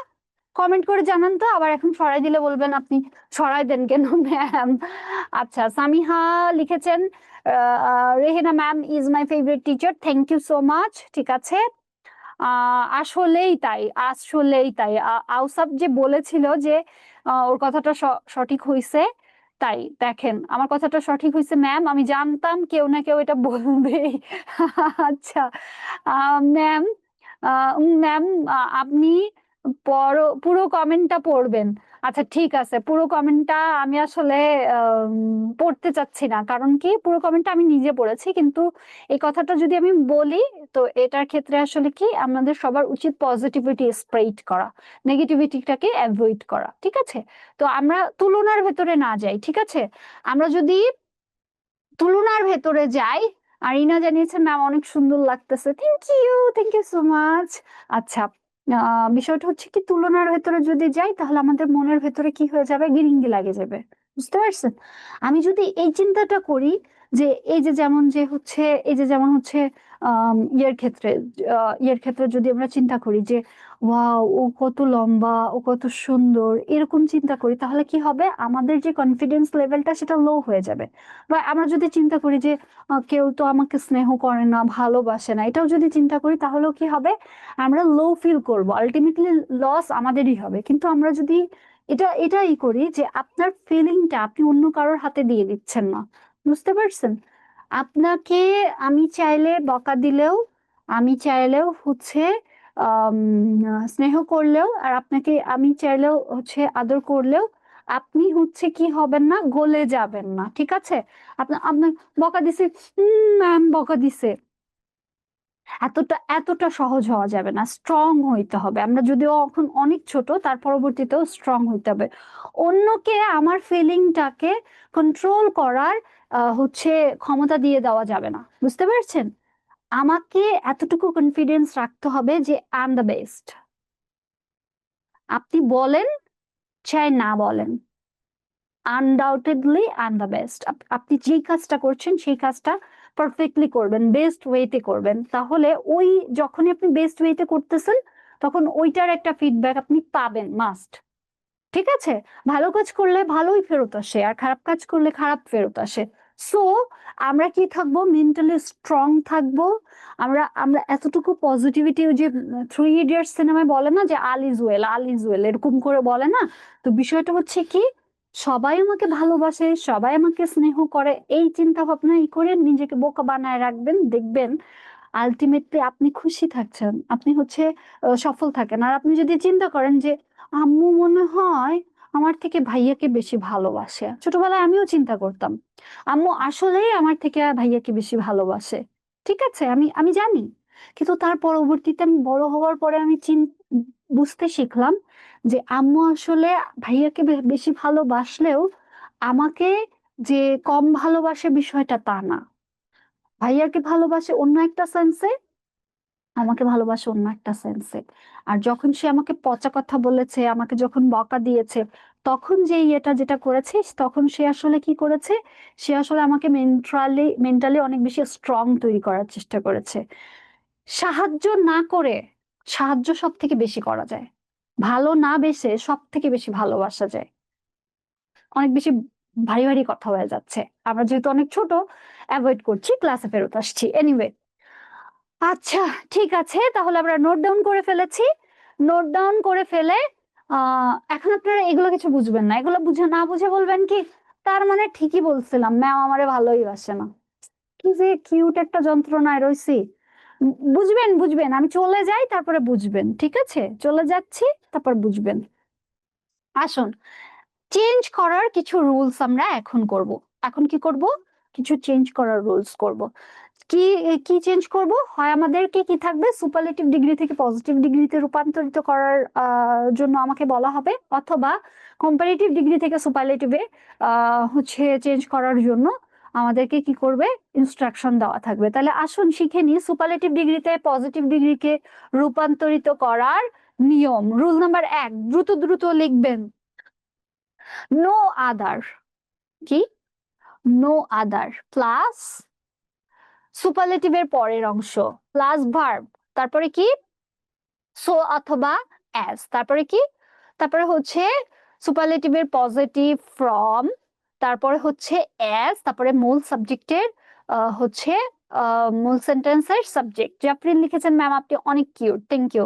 কমেন্ট করে জানান তো, আবার এখন সরাই দিলে বলবেন আপনি সরাই দেন কেন ম্যাম। আচ্ছা, সামিহা লিখেছেন Rehena ma'am is my favourite teacher, thank you so much, ঠিক আছে? আসলেই তাই, আসলেই তাই। আউসাব যে বলেছিল যে ওর কথাটা সঠিক হইছে, তাই দেখেন আমার কথাটা সঠিক হইছে ম্যাম, আমি জানতাম কেউ না কেউ এটা বলবেই। আচ্ছা ম্যাম, ম্যাম আপনি পুরো কমেন্টটা পড়বেন। আচ্ছা ঠিক আছে, পুরো কমেন্টটা আমি আসলে পড়তে চাচ্ছি না, কারণ কি পুরো কমেন্টটা আমি নিজে পড়েছি, কিন্তু এই কথাটা যদি আমি বলি, তো এটার ক্ষেত্রে আসলে কি আমাদের সবার উচিত পজিটিভিটি স্প্রেড করা, নেগেটিভিটিটাকে অ্যাভয়েড করা, ঠিক আছে? তো আমরা তুলনার ভেতরে না যাই, ঠিক আছে? আমরা যদি তুলনার ভেতরে যাই, আর ইনা জানিয়েছে ম্যাম অনেক সুন্দর লাগতেছে, থ্যাংক ইউ সো মাচ। আচ্ছা, বিষয়টা হচ্ছে কি, তুলনার ভেতরে যদি যাই তাহলে আমাদের মনের ভেতরে কি হয়ে যাবে, গিরিঙ্গি লাগে যাবে, বুঝতে পারছেন? আমি যদি এই চিন্তাটা করি যে এই যে যেমন যে হচ্ছে, এই যে যেমন হচ্ছে ইয়ের ক্ষেত্রে যদি আমরা চিন্তা করি যে ওয়াও ও কত লম্বা, ও কত সুন্দর, এরকম চিন্তা করি, তাহলে কি হবে, আমাদের যে কনফিডেন্স লেভেলটা সেটা লো হয়ে যাবে। বা আমরা যদি চিন্তা করি যে কেউ তো আমাকে স্নেহ করে না, ভালোবাসে না, এটাও যদি চিন্তা করি, তাহলেও কি হবে, আমরা লো ফিল করব, আলটিমেটলি লস আমাদেরই হবে। কিন্তু আমরা যদি এটাই করি যে আপনার ফিলিংটা আপনি অন্য কারোর হাতে দিয়ে দিচ্ছেন না, বুঝতে পারছেন? আপনাকে আমি চাইলে বকা দিলেও, আমি চাইলেও হচ্ছে আহ স্নেহ করলেও, আর আপনাকে আমি চাইলেও হচ্ছে আদর করলেও, আপনি হচ্ছে কি হবেন না, গলে যাবেন না, ঠিক আছে? আপনার আপনার বকা দিছে, ম্যাম বকা দিছে, এতটা এতটা সহজ হওয়া যাবে না, স্ট্রং হইতে হবে। আমরা যদিও এখন অনেক ছোট, তার পরবর্তীতেও স্ট্রং হইতে হবে। অন্যকে আমার ফিলিংটাকে কন্ট্রোল করার হচ্ছে ক্ষমতা দিয়ে দেওয়া যাবে না, বুঝতে পারছেন? আমাকে এতটুকু কনফিডেন্স রাখতে হবে যে আই এম দ্য বেস্ট। আপনি বলেন চাই না বলেন, undoubtedly I am the best. আপনি যেই কাজটা করছেন সেই কাজটা পারফেক্টলি করবেন, বেস্ট ওয়েতে করবেন, তাহলে ওই যখনই আপনি বেস্ট ওয়েতে করতেছেন, তখন ওইটার একটা ফিডব্যাক আপনি পাবেন মাস্ট, ঠিক আছে? ভালো কাজ করলে ভালোই ফেরত আসে, আর খারাপ কাজ করলে খারাপ ফেরত আসে। সো আমরা কি থাকবো, মেন্টালি স্ট্রং থাকবো। আমরা আমরা এতটুকু পজিটিভিটি, ওই যে থ্রি ইডিয়টস সিনেমায় বলে না যে all is well, all is well, এরকম করে বলে না? তো বিষয়টা হচ্ছে কি, সবাই আমাকে ভালোবাসে, সবাই আমাকে স্নেহ করে, এই চিন্তা ভাবনা করে নিজেকে বোকা বানায় রাখবেন, দেখবেন আলটিমেটলি আপনি খুশি থাকছেন, আপনি হচ্ছে সফল থাকেন। আর আপনি যদি চিন্তা করেন যে আম্মু মনে হয় আমার থেকে ভাইয়াকে বেশি ভালোবাসে, ছোটবেলায় আমিও চিন্তা করতাম আম্মু আসলেই আমার থেকে ভাইয়াকে বেশি ভালোবাসে, ঠিক আছে, আমি আমি জানি। কিন্তু তার পরবর্তীতে আমি বড় হওয়ার পরে আমি বুঝতে শিখলাম যে আম্মু আসলে ভাইয়াকে বেশি ভালোবাসলেও আমাকে যে কম ভালোবাসে বিষয়টা তা না। ভাইয়াকে ভালোবাসে অন্য একটা সেন্সে, আমাকে ভালোবাসে অন্য একটা সেন্সে। আর যখন সে আমাকে পচা কথা বলেছে, আমাকে যখন বকা দিয়েছে, তখন যে এটা যেটা করেছে, তখন সে আসলে কি করেছে, সে আসলে আমাকে মেন্টালি অনেক বেশি স্ট্রং তৈরি করার চেষ্টা করেছে। সাহায্য না করে সাহায্য সব থেকে বেশি করা যায়, ভালো না বেসে সব থেকে বেশি ভালোবাসা যায়। অনেক বেশি ভারী ভারী কথা হয়ে যাচ্ছে, আমরা যেহেতু অনেক ছোট, অ্যাভয়েড করছি, ক্লাসে ফেরত আসছি। এনিওয়ে, আচ্ছা ঠিক আছে, তাহলে আমরা নোট ডাউন করে ফেলেছি। নোট ডাউন করে ফেলে এখন আপনারা এগুলো কিছু বুঝবেন না, এগুলো বুঝে না বুঝে বলবেন কি, তার মানে ঠিকই বলছিলাম, ম্যাম আমারে ভালোই বাসে না। কি যে কিউট একটা যন্ত্রণায় রয়েছি। বুঝবেন বুঝবেন, আমি চলে যাই তারপরে বুঝবেন, ঠিক আছে? চলে যাচ্ছি, তারপর বুঝবেন। আসুন, চেঞ্জ করার কিছু রুলস আমরা এখন করব। এখন কি করব, কিছু চেঞ্জ করার রুলস করব। কি কি চেঞ্জ করব, হয় আমাদেরকে কি থাকবে, সুপারলেটিভ ডিগ্রি থেকে পজিটিভ ডিগ্রিতে রূপান্তরিত করার জন্য আমাকে বলা হবে, অথবা কম্পারেটিভ ডিগ্রি থেকে সুপারলেটিভে হচ্ছে চেঞ্জ করার জন্য আমাদেরকে কি করবে, ইনস্ট্রাকশন দেওয়া থাকবে। তাহলে আসুন শিখে নিই সুপারলেটিভ ডিগ্রিতে পজিটিভ ডিগ্রিকে রূপান্তরিত করার নিয়ম। রুল নাম্বার 1, দ্রুত দ্রুত লিখবেন। নো আদার, কি, নো আদার প্লাস সুপারলেটিভের পরের অংশ প্লাস ভার্ব, তারপরে কি, সো অথবা অ্যাজ, তারপরে কি, তারপরে হচ্ছে সুপারলেটিভের পজিটিভ ফ্রম, তারপরে হচ্ছে অ্যাজ, তারপরে মূল সাবজেক্টের হচ্ছে মূল সেন্টেন্সের সাবজেক্ট। জাফরিন লিখেছেন ম্যাম আপনি অনেক কিউট, থ্যাংক ইউ।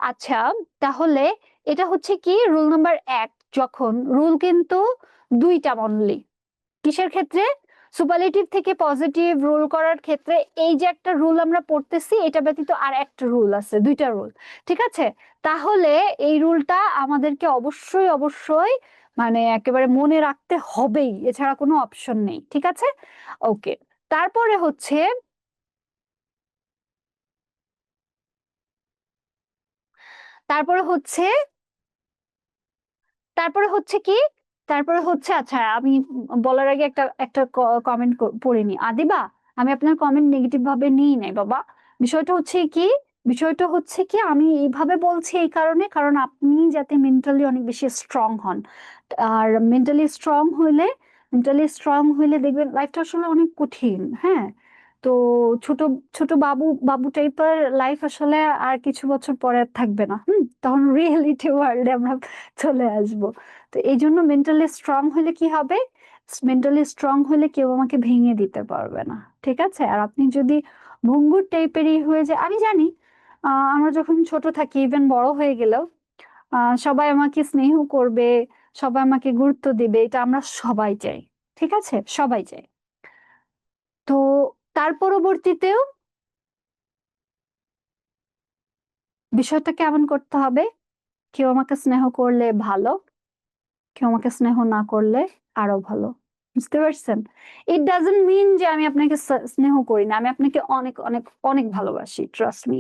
আচ্ছা, তাহলে এটা হচ্ছে কি রুল নাম্বার 1, যখন রুল কিন্তু দুইটা অনলি, কিসের ক্ষেত্রে, সুপারলেটিভ থেকে পজিটিভ রুল করার ক্ষেত্রে এই যে একটা রুল আমরা পড়তেছি, এটা ব্যতীত আর একটা রুল আছে, দুইটা রুল, ঠিক আছে? তাহলে এই রুলটা আমাদেরকে অবশ্যই অবশ্যই মানে একেবারে মনে রাখতে হবেই, এছাড়া কোনো অপশন নেই, ঠিক আছে? ওকে, তারপরে হচ্ছে তারপরে হচ্ছে তারপরে হচ্ছে কি তারপরে হচ্ছে আচ্ছা, আমি বলার আগে একটা একটা কমেন্ট পড়িনি আদিবা, আমি আপনার কমেন্ট নেগেটিভ ভাবে নিই নাই বাবা। বিষয়টা হচ্ছে কি বিষয়টা হচ্ছে কি আমি এইভাবে বলছি এই কারণে, কারণ আপনি যাতে মেন্টালি অনেক বেশি স্ট্রং হন। আর মেন্টালি স্ট্রং হইলে দেখবেন লাইফটা আসলে অনেক কঠিন, হ্যাঁ। তো ছোট ছোট বাবু বাবু টাইপের লাইফ আসলে আর কিছু বছর পরে আর থাকবে না, তখন রিয়েলিটি ওয়ার্ল্ডে আমরা চলে আসব। তো এই জন্য মেন্টালি স্ট্রং হলে কি হবে, মেন্টালি স্ট্রং হলে কেউ আমাকে ভেঙে দিতে পারবে না, ঠিক আছে? আর আপনি যদি ভঙ্গুর টাইপেরই হয়ে যায়, আমি জানি আমরা যখন ছোট থাকি, ইভেন বড় হয়ে গেলেও সবাই আমাকে স্নেহ করবে, সবাই আমাকে গুরুত্ব দিবে, এটা আমরা সবাই চাই, ঠিক আছে? সবাই চাই। তো তার পরবর্তীতেও বিষয়টা কেমন করতে হবে, কেউ আমাকে স্নেহ করলে ভালো, কেউ আমাকে স্নেহ না করলে আরো ভালো। বুঝতে পারছেন? ইট ডাজন্ট মিন যে আমি আপনাকে স্নেহ করি না, আমি আপনাকে অনেক অনেক অনেক ভালোবাসি, ট্রাস্ট মি।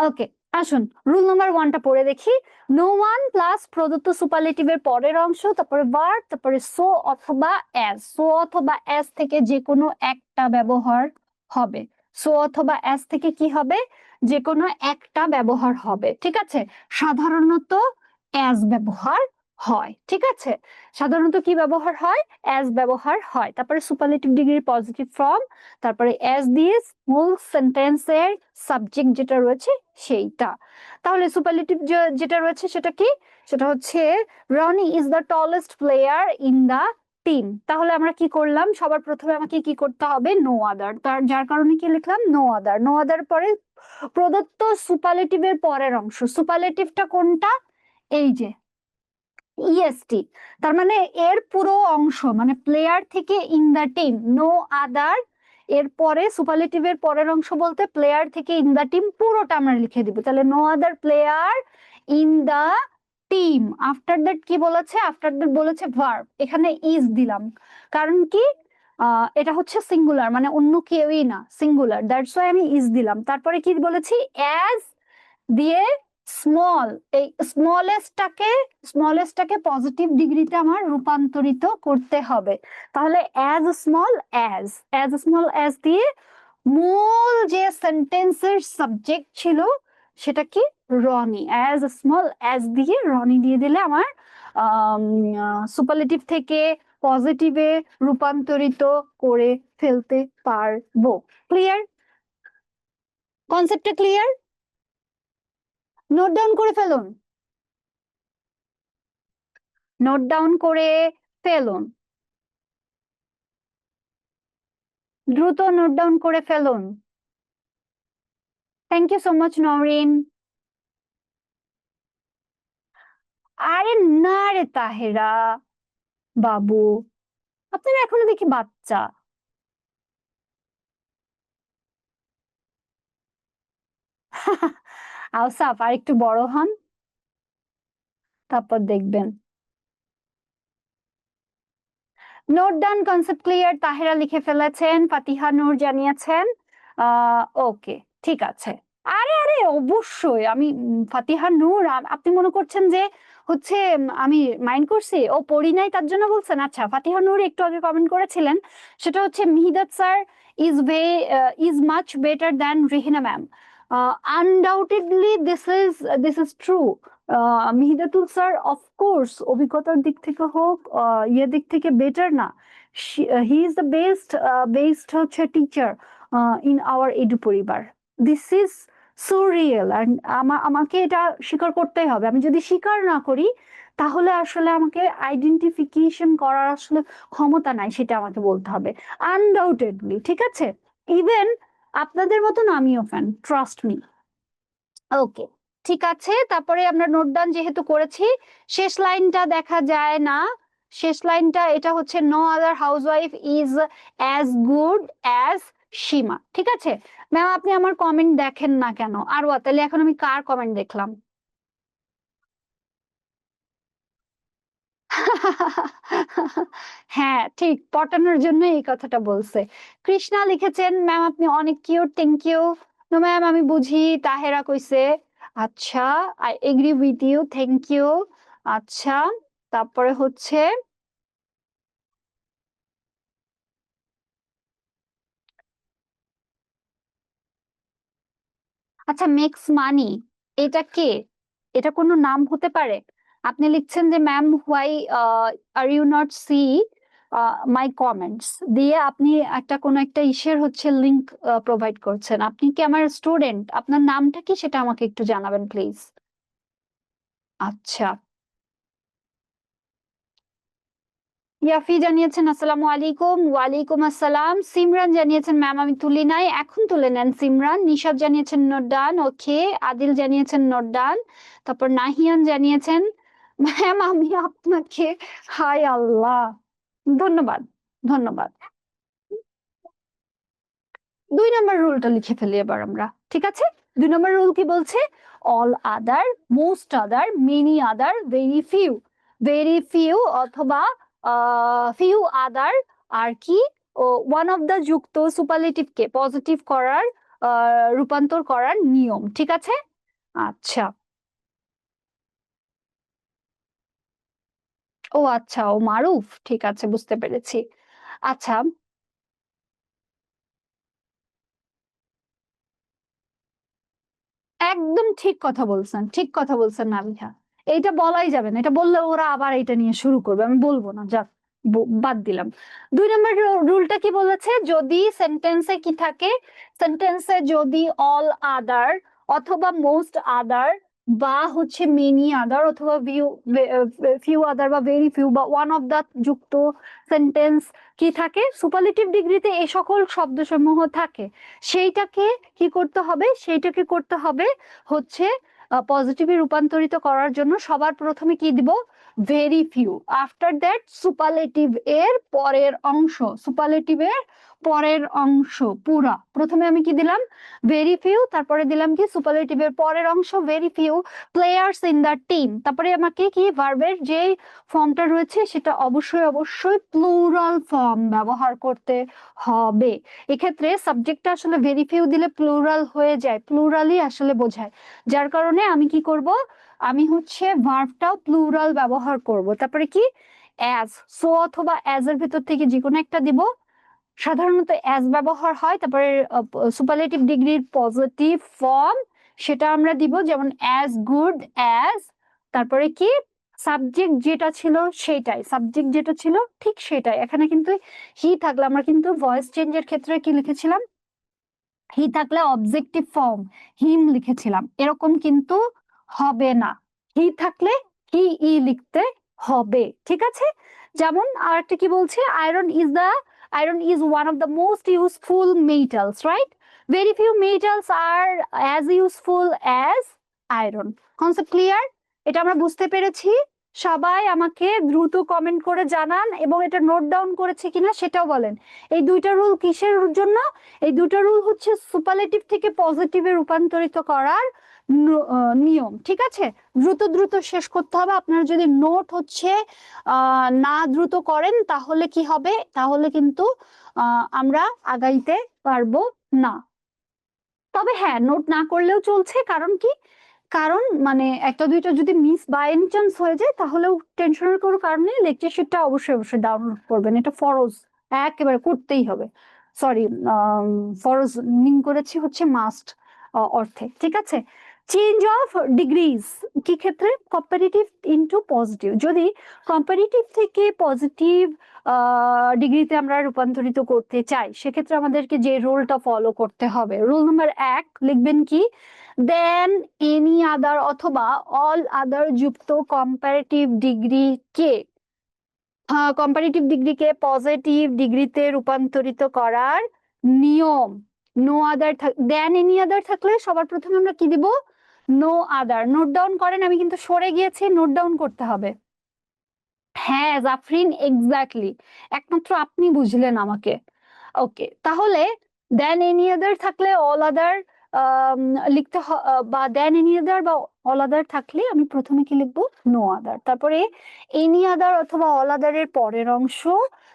ওকে, আসুন রুল নাম্বার 1টা পড়ে দেখি। নো ওয়ান প্লাস প্রদত্ত সুপারলেটিভের পরের অংশ, তারপরে ভার্ব, তারপরে সো অথবা অ্যাজ। সো অথবা অ্যাজ থেকে যে কোনো একটা ব্যবহার হবে। সো অথবা অ্যাজ থেকে কি হবে, যে কোনো একটা ব্যবহার হবে, ঠিক আছে? সাধারণত অ্যাজ ব্যবহার হয়, ঠিক আছে? সাধারণত কি ব্যবহার হয়, অ্যাজ ব্যবহার হয়। তারপরে সুপারলেটিভ ডিগ্রির পজিটিভ ফর্ম, তারপরে অ্যাজ দিয়ে মূল সেন্টেন্সের সাবজেক্ট যেটা রয়েছে সেইটা। তাহলে সুপারলেটিভ যেটা রয়েছে সেটা কি, সেটা হচ্ছে Roni is the tallest player in the team. তাহলে আমরা কি করলাম, সবার প্রথমে আমাকে কি করতে হবে, নো আদার, তার যার কারণে কি লিখলাম, নো আদার। নো আদার পরে প্রদত্ত সুপারলেটিভের পরের অংশ, সুপারলেটিভটা কোনটা, এই যে ইএসটি, তার মানে এর পুরো অংশ, মানে প্লেয়ার থেকে in the team, no other, এরপরে সুপারলেটিভের পরের অংশ বলতে প্লেয়ার থেকে ইন দা টিম পুরোটা আমরা লিখে দিব। তাহলে no other player in the team, after that কি বলেছে, আফটার দ্যাট বলেছে ভার্ব, এখানে ইজ দিলাম কারণ কি এটা হচ্ছে সিঙ্গুলার, মানে অন্য কেউই না, সিঙ্গুলার, দ্যাটস ওয়াই আমি ইজ দিলাম। তারপরে কি বলেছি, অ্যাজ দিয়ে স্মল, এই স্মলেস্টটাকে পজিটিভ ডিগ্রিতে আমার রূপান্তরিত করতে হবে। তাহলে অ্যাজ দিয়ে মূল যে সেন্টেন্সের সাবজেক্ট ছিল সেটা কি, রনি, অ্যাজ স্মল অ্যাজ দিয়ে রনি দিয়ে দিলে আমার সুপারলেটিভ থেকে পজিটিভে রূপান্তরিত করে ফেলতে পারবো। ক্লিয়ার? কনসেপ্টটা ক্লিয়ার? নোট ডাউন করে ফেলুন, নোট ডাউন করে ফেলুন, দ্রুত নোট ডাউন করে ফেলুন। Thank you so much Norin. আরে না রে তাহেরা বাবু, আপনারা এখনো দেখি বাচ্চা। আওসাফ আর একটু বড় হন, তারপর দেখবেন। Note down, concept clear, Tahera লিখে ফেলেছেন, ফাতিহা নূর জানিয়েছেন। ওকে, ঠিক আছে। আরে আরে অবশ্যই আমি ফাতিহা নূর, আপনি মনে করছেন যে হচ্ছে আমি মাইন্ড করছি, ও পড়ি নাই তার জন্য বলছেন? আচ্ছা, ফাতিহা নূর একটু আগে কমেন্ট করেছিলেন, সেটা হচ্ছে Mihidat sir is much better than Rihina ম্যাম। Undoubtedly this is true. Mihidatul sir of course অভিজ্ঞতার দিক থেকে হোক, ইয়ের দিক থেকে বেটার না, হি ইজ দ্য বেস্ট হচ্ছে teacher in our Edu Paribar. This is so real, আর আমাকে এটা স্বীকার করতেই হবে। আমি যদি স্বীকার না করি তাহলে আসলে আমাকে আইডেন্টিফিকেশন করার আসলে ক্ষমতা নাই, সেটা আমাকে বলতে হবে আনডাউটেডলি, ঠিক আছে? ইভেন আপনাদের মতন আমিও ফ্যান, ট্রাস্ট মি। ওকে, ঠিক আছে। তারপরে আমরা নোট ডাউন যেহেতু করেছি, শেষ লাইনটা দেখা যায় না, শেষ লাইনটা এটা হচ্ছে no other housewife is as good as Seema. ঠিক আছে ম্যাম, আপনি আমার কমেন্ট দেখেন না কেন? আর তাহলে এখন আমি কার কমেন্ট দেখলাম? হ্যাঁ ঠিক, পটানোর জন্য এই কথাটা বলছে। কৃষ্ণা লিখেছেন ম্যাম আপনি অনেক cute, thank you. No ma'am আমি বুঝি, তাহেরা কইছে। আচ্ছা, I agree with you, thank you. আচ্ছা, তারপরে হচ্ছে আচ্ছা মেক্স মানি, এটা কে? এটা কোনো নাম হতে পারে? আপনি লিখছেন যে ma'am why are you not see my comments, দিয়ে আপনি একটা কোনো একটা ইসের হচ্ছে লিংক প্রোভাইড করছেন। আপনি কি আমার স্টুডেন্ট? আপনার নামটা কি সেটা আমাকে একটু জানাবেন প্লিজ। আচ্ছা, ইয়াফি জানিয়েছেন আসসালামু আলাইকুম। ওয়ালাইকুম আসসালাম। সিমরান জানিয়েছেন ম্যাম আমি তুলি নাই, এখন তুলে নেন সিমরান। নিশাদ জানিয়েছেন নোট ডান, ওকে। আদিল জানিয়েছেন নোট ডান। তারপর নাহিয়ান জানিয়েছেন ম্যাম আমি আপনাকে, হাই আল্লাহ, ধন্যবাদ, ধন্যবাদ। 2 নম্বর রুলটা লিখে ফেলি এবার আমরা, ঠিক আছে? 2 নম্বর রুল কি বলছে? All other, most other, many other, very few. Very few অথবা ফিউ আদার আর কি ওয়ান অফ দা যুক্ত সুপারলেটিভ কে পজিটিভ করার রূপান্তর করার নিয়ম, ঠিক আছে? আচ্ছা, ও আচ্ছা, ও মারুফ, ঠিক আছে বুঝতে পেরেছি। আচ্ছা, একদম ঠিক কথা বলছেন, ঠিক কথা বলছেন নাবিহা। এইটা বলাই যাবে না, এটা বললে ওরা আবার এটা নিয়ে শুরু করবে, আমি বলবো না, যাক বাদ দিলাম। 2 নম্বর রুলটা কি বলেছে? যদি সেন্টেন্সে কি থাকে, সেন্টেন্সে যদি অল আদার অথবা মোস্ট আদার বা হচ্ছে মেনি আদার অথবা ফিউ আদার বা ভেরি ফিউ বা ওয়ান অফ দা যুক্ত সেন্টেন্স কি থাকে, সুপারলেটিভ ডিগ্রিতে এই সকল শব্দসমূহ থাকে, সেইটাকে কি করতে হবে? সেইটাকে করতে হবে হচ্ছে পজিটিভে রূপান্তরিত করার জন্য সবার প্রথমে কি দিব? Very few. After that superlative এর পরের অংশ, সুপারলেটিভের পরের অংশ পুরা প্রথমে আমি কি দিলাম? ভেরি ফিউ, তারপরে দিলাম কি সুপারলেটিভের পরের অংশ very few players in the team. তারপরে আমাকে কি ভার্বের যে ফর্মটা রয়েছে সেটা অবশ্যই অবশ্যই প্লুরাল ফর্ম ব্যবহার করতে হবে। এক্ষেত্রে সাবজেক্টটা আসলে ভেরি ফিউ দিলে প্লুরাল হয়ে যায়, প্লুরালই আসলে বোঝায়, যার কারণে আমি কি করব? আমি হচ্ছে ভার্বটাও প্লুরাল ব্যবহার করব। তারপরে কি? অ্যাজ, সো অথবা অ্যাজ এর ভিতর থেকে যে কোনো একটা দিব। সাধারণত অ্যাজ ব্যবহার হয়। তারপরে সুপারলেটিভ ডিগ্রির পজিটিভ ফর্ম সেটা আমরা দিব, যেমন অ্যাজ গুড অ্যাজ। তারপরে কি? সাবজেক্ট যেটা ছিল সেটাই, সাবজেক্ট যেটা ছিল ঠিক সেটাই। এখানে কিন্তু হি থাকলে আমরা কিন্তু ভয়েস চেঞ্জের ক্ষেত্রে কি লিখেছিলাম? হি থাকলে অবজেক্টিভ ফর্ম হিম লিখেছিলাম, এরকম কিন্তু হবে না। হি থাকলে হি ই লিখতে হবে, ঠিক আছে? যেমন আর একটা কি বলছে, iron is one of the most useful metals, right? Very few metals are as useful as iron. Concept clear? এটা আমরা বুঝতে পেরেছি। সবাই আমাকে দ্রুত কমেন্ট করে জানান, এবং এটা নোট ডাউন করেছে কিনা সেটাও বলেন। এই 2টা রুল কিসের জন্য? এই 2টা রুল হচ্ছে সুপারলেটিভ থেকে পজিটিভে রূপান্তরিত করার নিয়ম, ঠিক আছে? দ্রুত দ্রুত শেষ করতে হবে। আপনারা যদি নোট হচ্ছে না দ্রুত করেন তাহলে কি হবে? তাহলে কিন্তু আমরা আগাইতে পারবো না। তবে হ্যাঁ, নোট না করলেও চলছে, কারণ কি? কারণ মানে একটা দুইটা যদি মিস বাই এনি চান্স হয়ে যায় তাহলেও টেনশনের কোনো কারণ নেই। লেকচার শিটটা অবশ্যই অবশ্যই ডাউনলোড করবেন, এটা ফরজ, একেবারে করতেই হবে। সরি, ফরজ মিন করেছি হচ্ছে মাস্ট অর্থে, ঠিক আছে? চেঞ্জ অফ ডিগ্রিজ কি ক্ষেত্রে? Comparative into positive. যদি কম্পারেটিভ থেকে পজিটিভ ডিগ্রিতে আমরা রূপান্তরিত করতে চাই, সেক্ষেত্রে আমাদেরকে যে রুলটা ফলো করতে হবে, রুল নাম্বার 1 লিখবেন কি? দেন এনি আদার অথবা অল আদার যুক্ত কম্পারেটিভ ডিগ্রি কে, কম্পারেটিভ ডিগ্রিকে পজিটিভ ডিগ্রিতে রূপান্তরিত করার নিয়ম। No other, than any other থাকলে সবার প্রথমে আমরা কি দিব? No other. নোট ডাউন করেন, আমি কিন্তু সরে গিয়েছি, নোট ডাউন করতে হবে। হ্যাঁ জাফরিন, এক্স্যাক্টলি, একমাত্র আপনি বুঝলেন আমাকে। ওকে, তাহলে দেন এনি আদার থাকলে অল আদার লিখতে বা দেন এনি আদার বা অল আদার থাকলে আমি প্রথমে কি লিখবো? No other. তারপরে এনি আদার অথবা অল আদার এর পরের অংশ,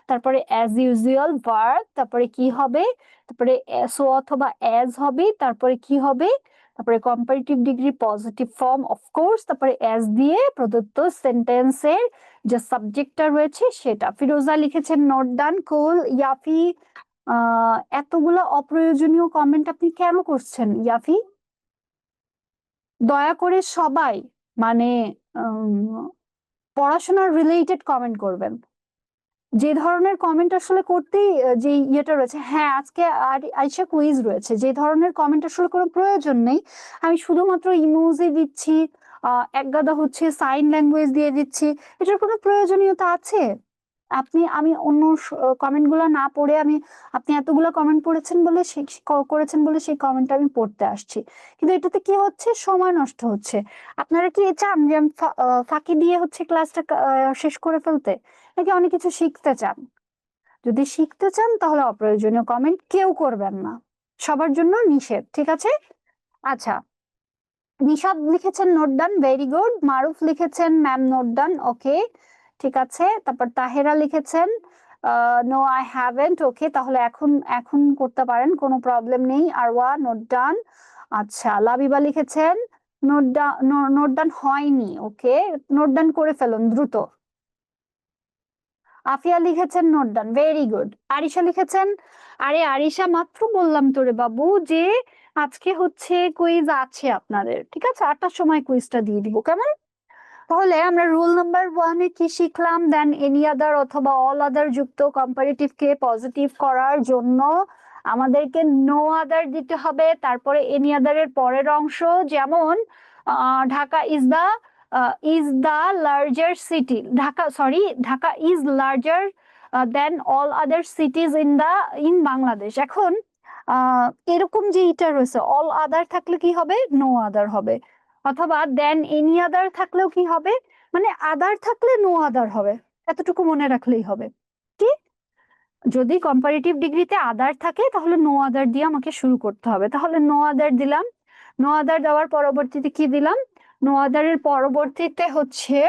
তারপরে অ্যাজ ইউজুয়াল ভার্ব, তারপরে কি হবে? তারপরে সো অথবা অ্যাজ হবে, তারপরে কি হবে? তারপরে comparative degree positive form of course, তারপরে অ্যাজ দিয়ে প্রদত্ত সেন্টেন্সের যে সাবজেক্টটা রয়েছে সেটা। ফিরোজা লিখেছেন নোট ডান, কুল। ইয়াফি, এতগুলো অপ্রয়োজনীয় কমেন্ট আপনি কেন করছেন ইয়াফি? দয়া করে সবাই মানে পড়াশোনার রিলেটেড কমেন্ট করবেন। যে ধরনের কমেন্ট আসলে করতেই যে ইয়েটা রয়েছে, হ্যাঁ আজকে আইসা কুইজ রয়েছে, যে ধরনের কমেন্ট আসলে কোনো প্রয়োজন নেই। আমি শুধুমাত্র ইমোজি দিচ্ছি, একগাদা হচ্ছে সাইন ল্যাঙ্গুয়েজ দিয়ে দিচ্ছি, এটার কোনো প্রয়োজনীয়তা আছে? আমি অন্য কমেন্ট গুলো না পড়ে আমি, আপনি এতগুলো কমেন্ট পড়েছেন বলে করেছেন বলে সেই কমেন্ট আমি পড়তে আসছি, কিন্তু এটাতে কি হচ্ছে? সময় নষ্ট হচ্ছে। আপনারা কি চান যে আমি ফাঁকি দিয়ে হচ্ছে ক্লাসটা শেষ করে ফেলতে, নাকি অনেক কিছু শিখতে চান? যদি শিখতে চান তাহলে অপ্রয়োজনীয় কমেন্ট কেউ করবেন না, সবার জন্য নিষেধ, ঠিক আছে? আচ্ছা, নিশাদ লিখেছেন নোট ডান, ভেরি গুড। মারুফ লিখেছেন ম্যাম নোট ডান, ওকে ঠিক আছে। তারপর তাহেরা লিখেছেন নো আই হ্যাভেন্ট, ওকে, তাহলে এখন এখন করতে পারেন, কোনো প্রবলেম নেই। আরওয়া নোট ডান। আচ্ছা, লাবিবা লিখেছেন নোট ডান, নোট ডান হয়নি, ওকে, নোট ডান করে ফেলুন দ্রুত। আফিয়া লিখেছেন note done, very good. Arisha লিখেছেন, আরে আরিশা মাত্র বললাম তোরে বাবু যে আজকে হচ্ছে কুইজ আছে আপনাদের, ঠিক আছে, 8টার সময় কুইজটা দিয়ে দিব, কেমন? তাহলে আমরা রুল নাম্বার ওয়ানে কি শিখলাম? দেন এনি আদার অথবা অল আদার যুক্ত কম্পারেটিভ কে পজিটিভ করার জন্য আমাদেরকে নো আদার দিতে হবে। তারপরে এনি আদার এর পরের অংশ, যেমন Dhaka is the larger city, Dhaka sorry Dhaka is larger then all other cities in Bangladesh. এখন এরকম যে এটা রয়েছে, অল আদার থাকলে কি হবে? নো আদার হবে। অথবা দেন এনি আদার থাকলেও কি হবে? মানে আদার থাকলে নো আদার হবে, এতটুকু মনে রাখলেই হবে। কি, যদি কম্পারেটিভ ডিগ্রিতে আদার থাকে তাহলে নো আদার দিয়ে আমাকে শুরু করতে হবে। তাহলে নো আদার দিলাম, নো আদার দেওয়ার পরবর্তীতে কি দিলাম? নো আদারের পরবর্তীতে হচ্ছে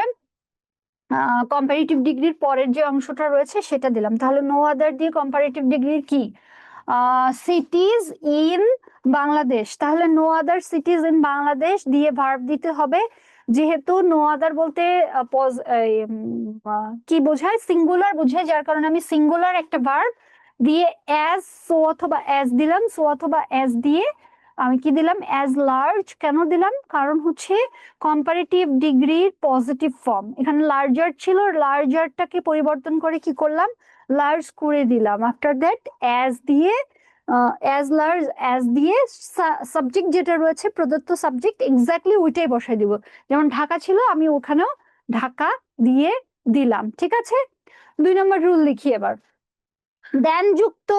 কম্পারেটিভ ডিগ্রির পরের যে অংশটা রয়েছে সেটা দিলাম। তাহলে নো আদার দিয়ে কম্পারেটিভ ডিগ্রির কি? Cities in Bangladesh. তাহলে no other cities in Bangladesh দিয়ে ভার্ব দিতে হবে। যেহেতু নো আদার বলতে কি বোঝায়? সিঙ্গুলার বোঝায়, যার কারণে আমি সিঙ্গুলার একটা ভার্ব দিয়ে অ্যাজ, সো অথবা অ্যাজ দিলাম। সো অথবা অ্যাজ দিয়ে আমি কি দিলাম? As large. কেন দিলাম? কারণ হচ্ছে কম্পারেটিভ ডিগ্রির পজিটিভ ফর্ম, এখানে লার্জার ছিল, লার্জারটাকে পরিবর্তন করে কি করলাম? লার্জ করে দিলাম। আফটার দ্যাট অ্যাজ দিয়ে, অ্যাজ লার্জ অ্যাজ দিয়ে সাবজেক্ট যেটা রয়েছে, প্রদত্ত সাবজেক্ট এক্স্যাক্টলি ওইটাই বসাই দিব। যেমন ঢাকা ছিল, আমি ওখানেও ঢাকা দিয়ে দিলাম, ঠিক আছে? 2 নম্বর রুল লিখি এবার। দেন যুক্ত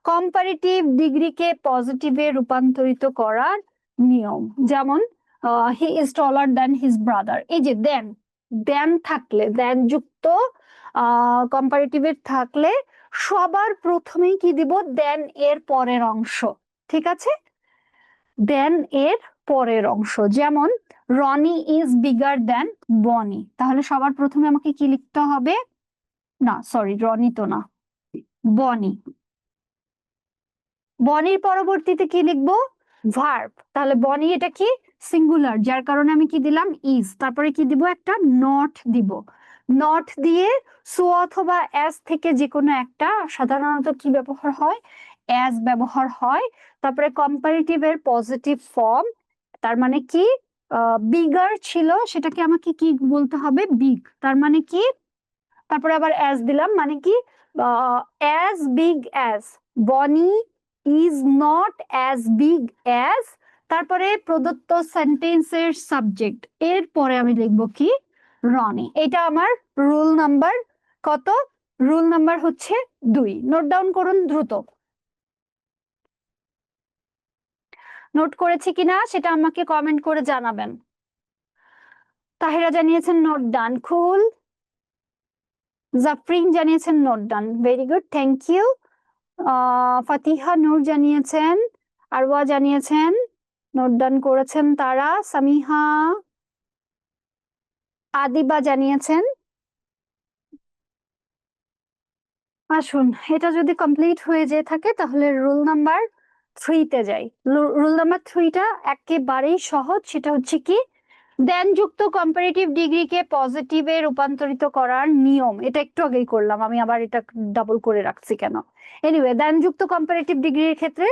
কম্পারেটিভ ডিগ্রিকে পজিটিভে রূপান্তরিত করার নিয়ম, যেমন he is taller then his brother. এই যে দেন, দেন থাকলে, দেন যুক্ত কম্পারেটিভের থাকলে সবার প্রথমেই কি দিব? দেন এর পরের অংশ, ঠিক আছে? দেন এর পরের অংশ, যেমন রনি ইজ বিগার দেন বনি। তাহলে সবার প্রথমে আমাকে কি লিখতে হবে? না সরি, রনি তো না, বনি। বনির পরবর্তীতে কি লিখবো? ভার্ব। তাহলে বনি এটা কি? সিঙ্গুলার, যার কারণে আমি কি দিলাম? ইজ। তারপরে কি দিব? একটা নট দিব। নট দিয়ে সো অথবা অ্যাজ থেকে যে কোনো একটা, সাধারণত কি ব্যবহার হয়? অ্যাজ ব্যবহার হয়। তারপরে কম্পারেটিভ এর পজিটিভ ফর্ম, তার মানে কি? বিগার ছিল, সেটাকে আমাকে কি বলতে হবে? বিগ। তার মানে কি? তারপরে আবার অ্যাজ দিলাম, মানে কি? অ্যাজ বিগ অ্যাজ বনি is not as big as. তারপরে প্রদত্ত সেন্টেন্সের সাবজেক্ট, এরপরে আমি লিখবো কি? রনি। এটা আমার রুল নাম্বার কত? রুল নাম্বার হচ্ছে 2। নোট ডাউন করুন দ্রুত। নোট করেছি কিনা সেটা আমাকে কমেন্ট করে জানাবেন। তাহিরা জানিয়েছেন নোট ডান, কুল। জাফরিন জানিয়েছেন note done, very good, thank you. Fatiha Noor জানিয়েছেন, আরওয়া জানিয়েছেন, নোট ডান করেছেন তারা। সামিহা, আদিবা জানিয়েছেন। আসুন, এটা যদি কমপ্লিট হয়ে যেয়ে থাকে তাহলে রুল নাম্বার 3-তে যাই। রুল নাম্বার 3টা একেবারেই সহজ, সেটা হচ্ছে কি, দেনযুক্ত কম্পারেটিভ ডিগ্রিকে পজিটিভে রূপান্তরিত করার নিয়ম। এটা একটু আগেই করলাম, আমি আবার এটা ডাবল করে রাখছি কেন। এনিওয়ে, দেনযুক্ত কম্পারেটিভ ডিগ্রির ক্ষেত্রে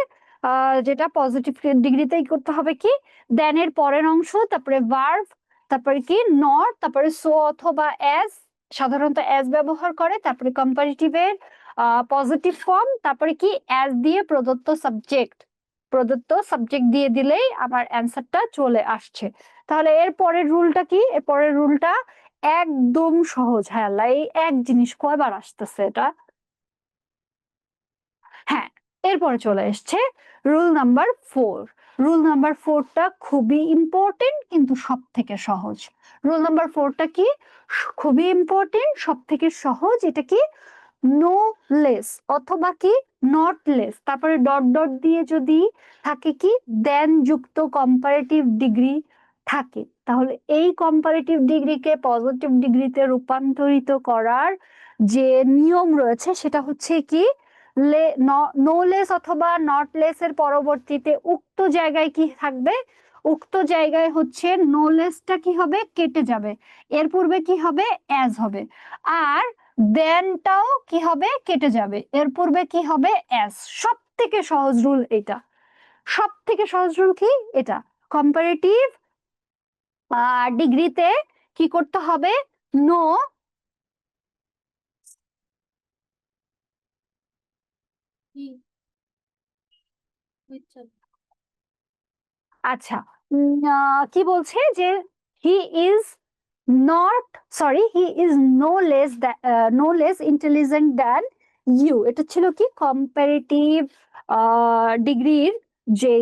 যেটা পজিটিভ ডিগ্রিতেই করতে হবে কি, দেনের পরের অংশ, তারপরে ভার্ব, তারপরে কি নট, তারপরে সো অথবা অ্যাজ, সাধারণত অ্যাজ ব্যবহার করে, তারপরে কম্পারেটিভের পজিটিভ ফর্ম, তারপরে কি অ্যাজ দিয়ে প্রদত্ত সাবজেক্ট দিয়ে দিলেই আমার অ্যান্সারটা চলে আসছে। তাহলে এর পরের রুলটা কি, এর পরের রুলটা একদম সহজ। হ্যাঁ আল্লাহ, এই এক জিনিস কয়বার আসতেছে এটা। হ্যাঁ, এরপরে চলে এসছে রুল নাম্বার 4। রুল নাম্বার 4টা খুবই ইম্পর্টেন্ট কিন্তু সব থেকে সহজ। রুল নাম্বার 4টা কি, খুবই ইম্পর্টেন্ট, সব থেকে সহজ। এটা কি, নো লেস অথবা কি নট লেস, তারপরে ডট ডট দিয়ে যদি থাকে কি দেন যুক্ত কম্পারেটিভ ডিগ্রি থাকে, তাহলে এই কম্পারেটিভ ডিগ্রিকে পজিটিভ ডিগ্রিতে রূপান্তরিত করার যে নিয়ম রয়েছে সেটা হচ্ছে কি, নো লেস অথবা নট লেস এর পরবর্তীতে উক্ত জায়গায় কি থাকবে, উক্ত জায়গায় হচ্ছে নো লেসটা কি হবে, কেটে যাবে, এর পূর্বে কি হবে, অ্যাজ হবে, আর দেনটাও কি হবে, কেটে যাবে, এর পূর্বে কি হবে, অ্যাজ। সব থেকে সহজ রুল এটা, সব থেকে সহজ রুল কি এটা। কম্পারেটিভ ডিগ্রিতে কি করতে হবে, নো, আচ্ছা, কি বলছে যে he is not, sorry, he is no less intelligent than you, এটা ছিল কি কম্পারেটিভ ডিগ্রির যে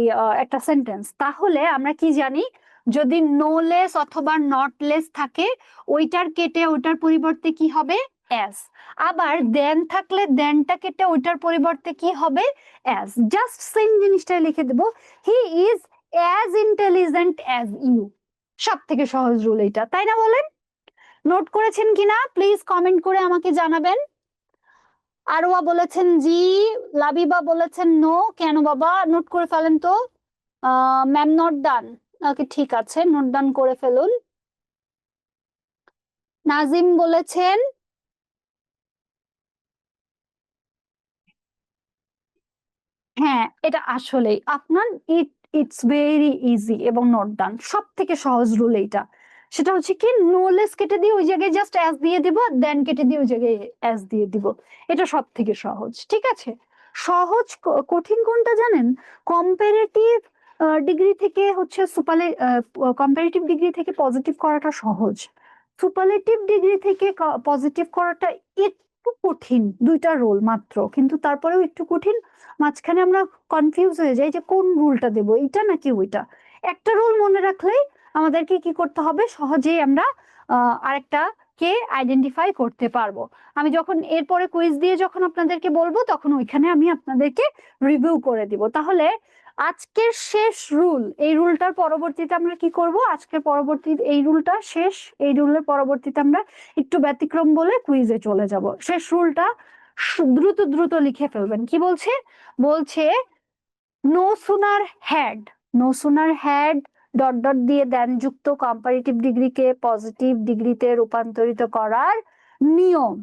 একটা সেন্টেন্স। তাহলে আমরা কি জানি, যদি নো লেস অথবা নট লেস থাকে, ওইটার কেটে ওইটার পরিবর্তে কি হবে, অ্যাজ। আবার দেন থাকলে দেনটা কেটে ওইটার পরিবর্তে কি হবে, অ্যাজ। জাস্ট সেম জিনিসটাই লিখে দেবো, he is as intelligent as you. সব থেকে সহজ রুল এটা, তাই না বলেন? নোট করেছেন কিনা প্লিজ কমেন্ট করে আমাকে জানাবেন। আরোয়া বলেছেন জি, লাবিবা বলেছেন নো। কেন বাবা, নোট করে ফেলেন তো। ম্যাম নোট ডান, ওকে ঠিক আছে, নোট ডান করে ফেলুন। নাজিম বলেছেন হ্যাঁ, এটা আসলেই আপনার ইটস ভেরি ইজি এবং নট ডান, সব থেকে সহজ রুল এইটা। সেটা হচ্ছে কি, নো লেস কেটে দিয়ে ওই জায়গায় জাস্ট অ্যাজ দিয়ে দিব, দেন কেটে দিয়ে ওই জায়গায় অ্যাজ দিয়ে দিব, এটা সব থেকে সহজ। ঠিক আছে, সহজ কঠিন কোনটা জানেন, কম্পারেটিভ ডিগ্রি থেকে হচ্ছে কম্পারেটিভ ডিগ্রি থেকে পজিটিভ করাটা সহজ, সুপারলেটিভ ডিগ্রি থেকে পজিটিভ করাটা একটু কঠিন। দুইটা রোল মাত্র, কিন্তু তারপরেও একটু কঠিন। মাঝখানে আমরা কনফিউজ হয়ে যাই যে কোন রুলটা দেব, এটা নাকি ওইটা। একটা রুল মনে রাখলেই আমাদেরকে কি করতে হবে, সহজেই আমরা আরেকটা কে আইডেন্টিফাই করতে পারবো। আমি যখন এরপরে কুইজ দিয়ে যখন আপনাদেরকে বলবো, তখন ওইখানে আমি আপনাদেরকে রিভিউ করে দিব। তাহলে আজকের শেষ রুল, এই রুলটার পরবর্তীতে আমরা কি করব, আজকের পরবর্তী এই রুলটা শেষ, এই রুলের পরবর্তীতে আমরা একটু ব্যতিক্রম বলে কুইজে চলে যাব। শেষ রুলটা দ্রুত দ্রুত লিখে ফেলবেন। কি বলছে, বলছে no sooner had, no sooner had dot dot দিয়ে দেন যুক্ত কম্পারেটিভ ডিগ্রিকে পজিটিভ ডিগ্রিতে রূপান্তরিত করার নিয়ম।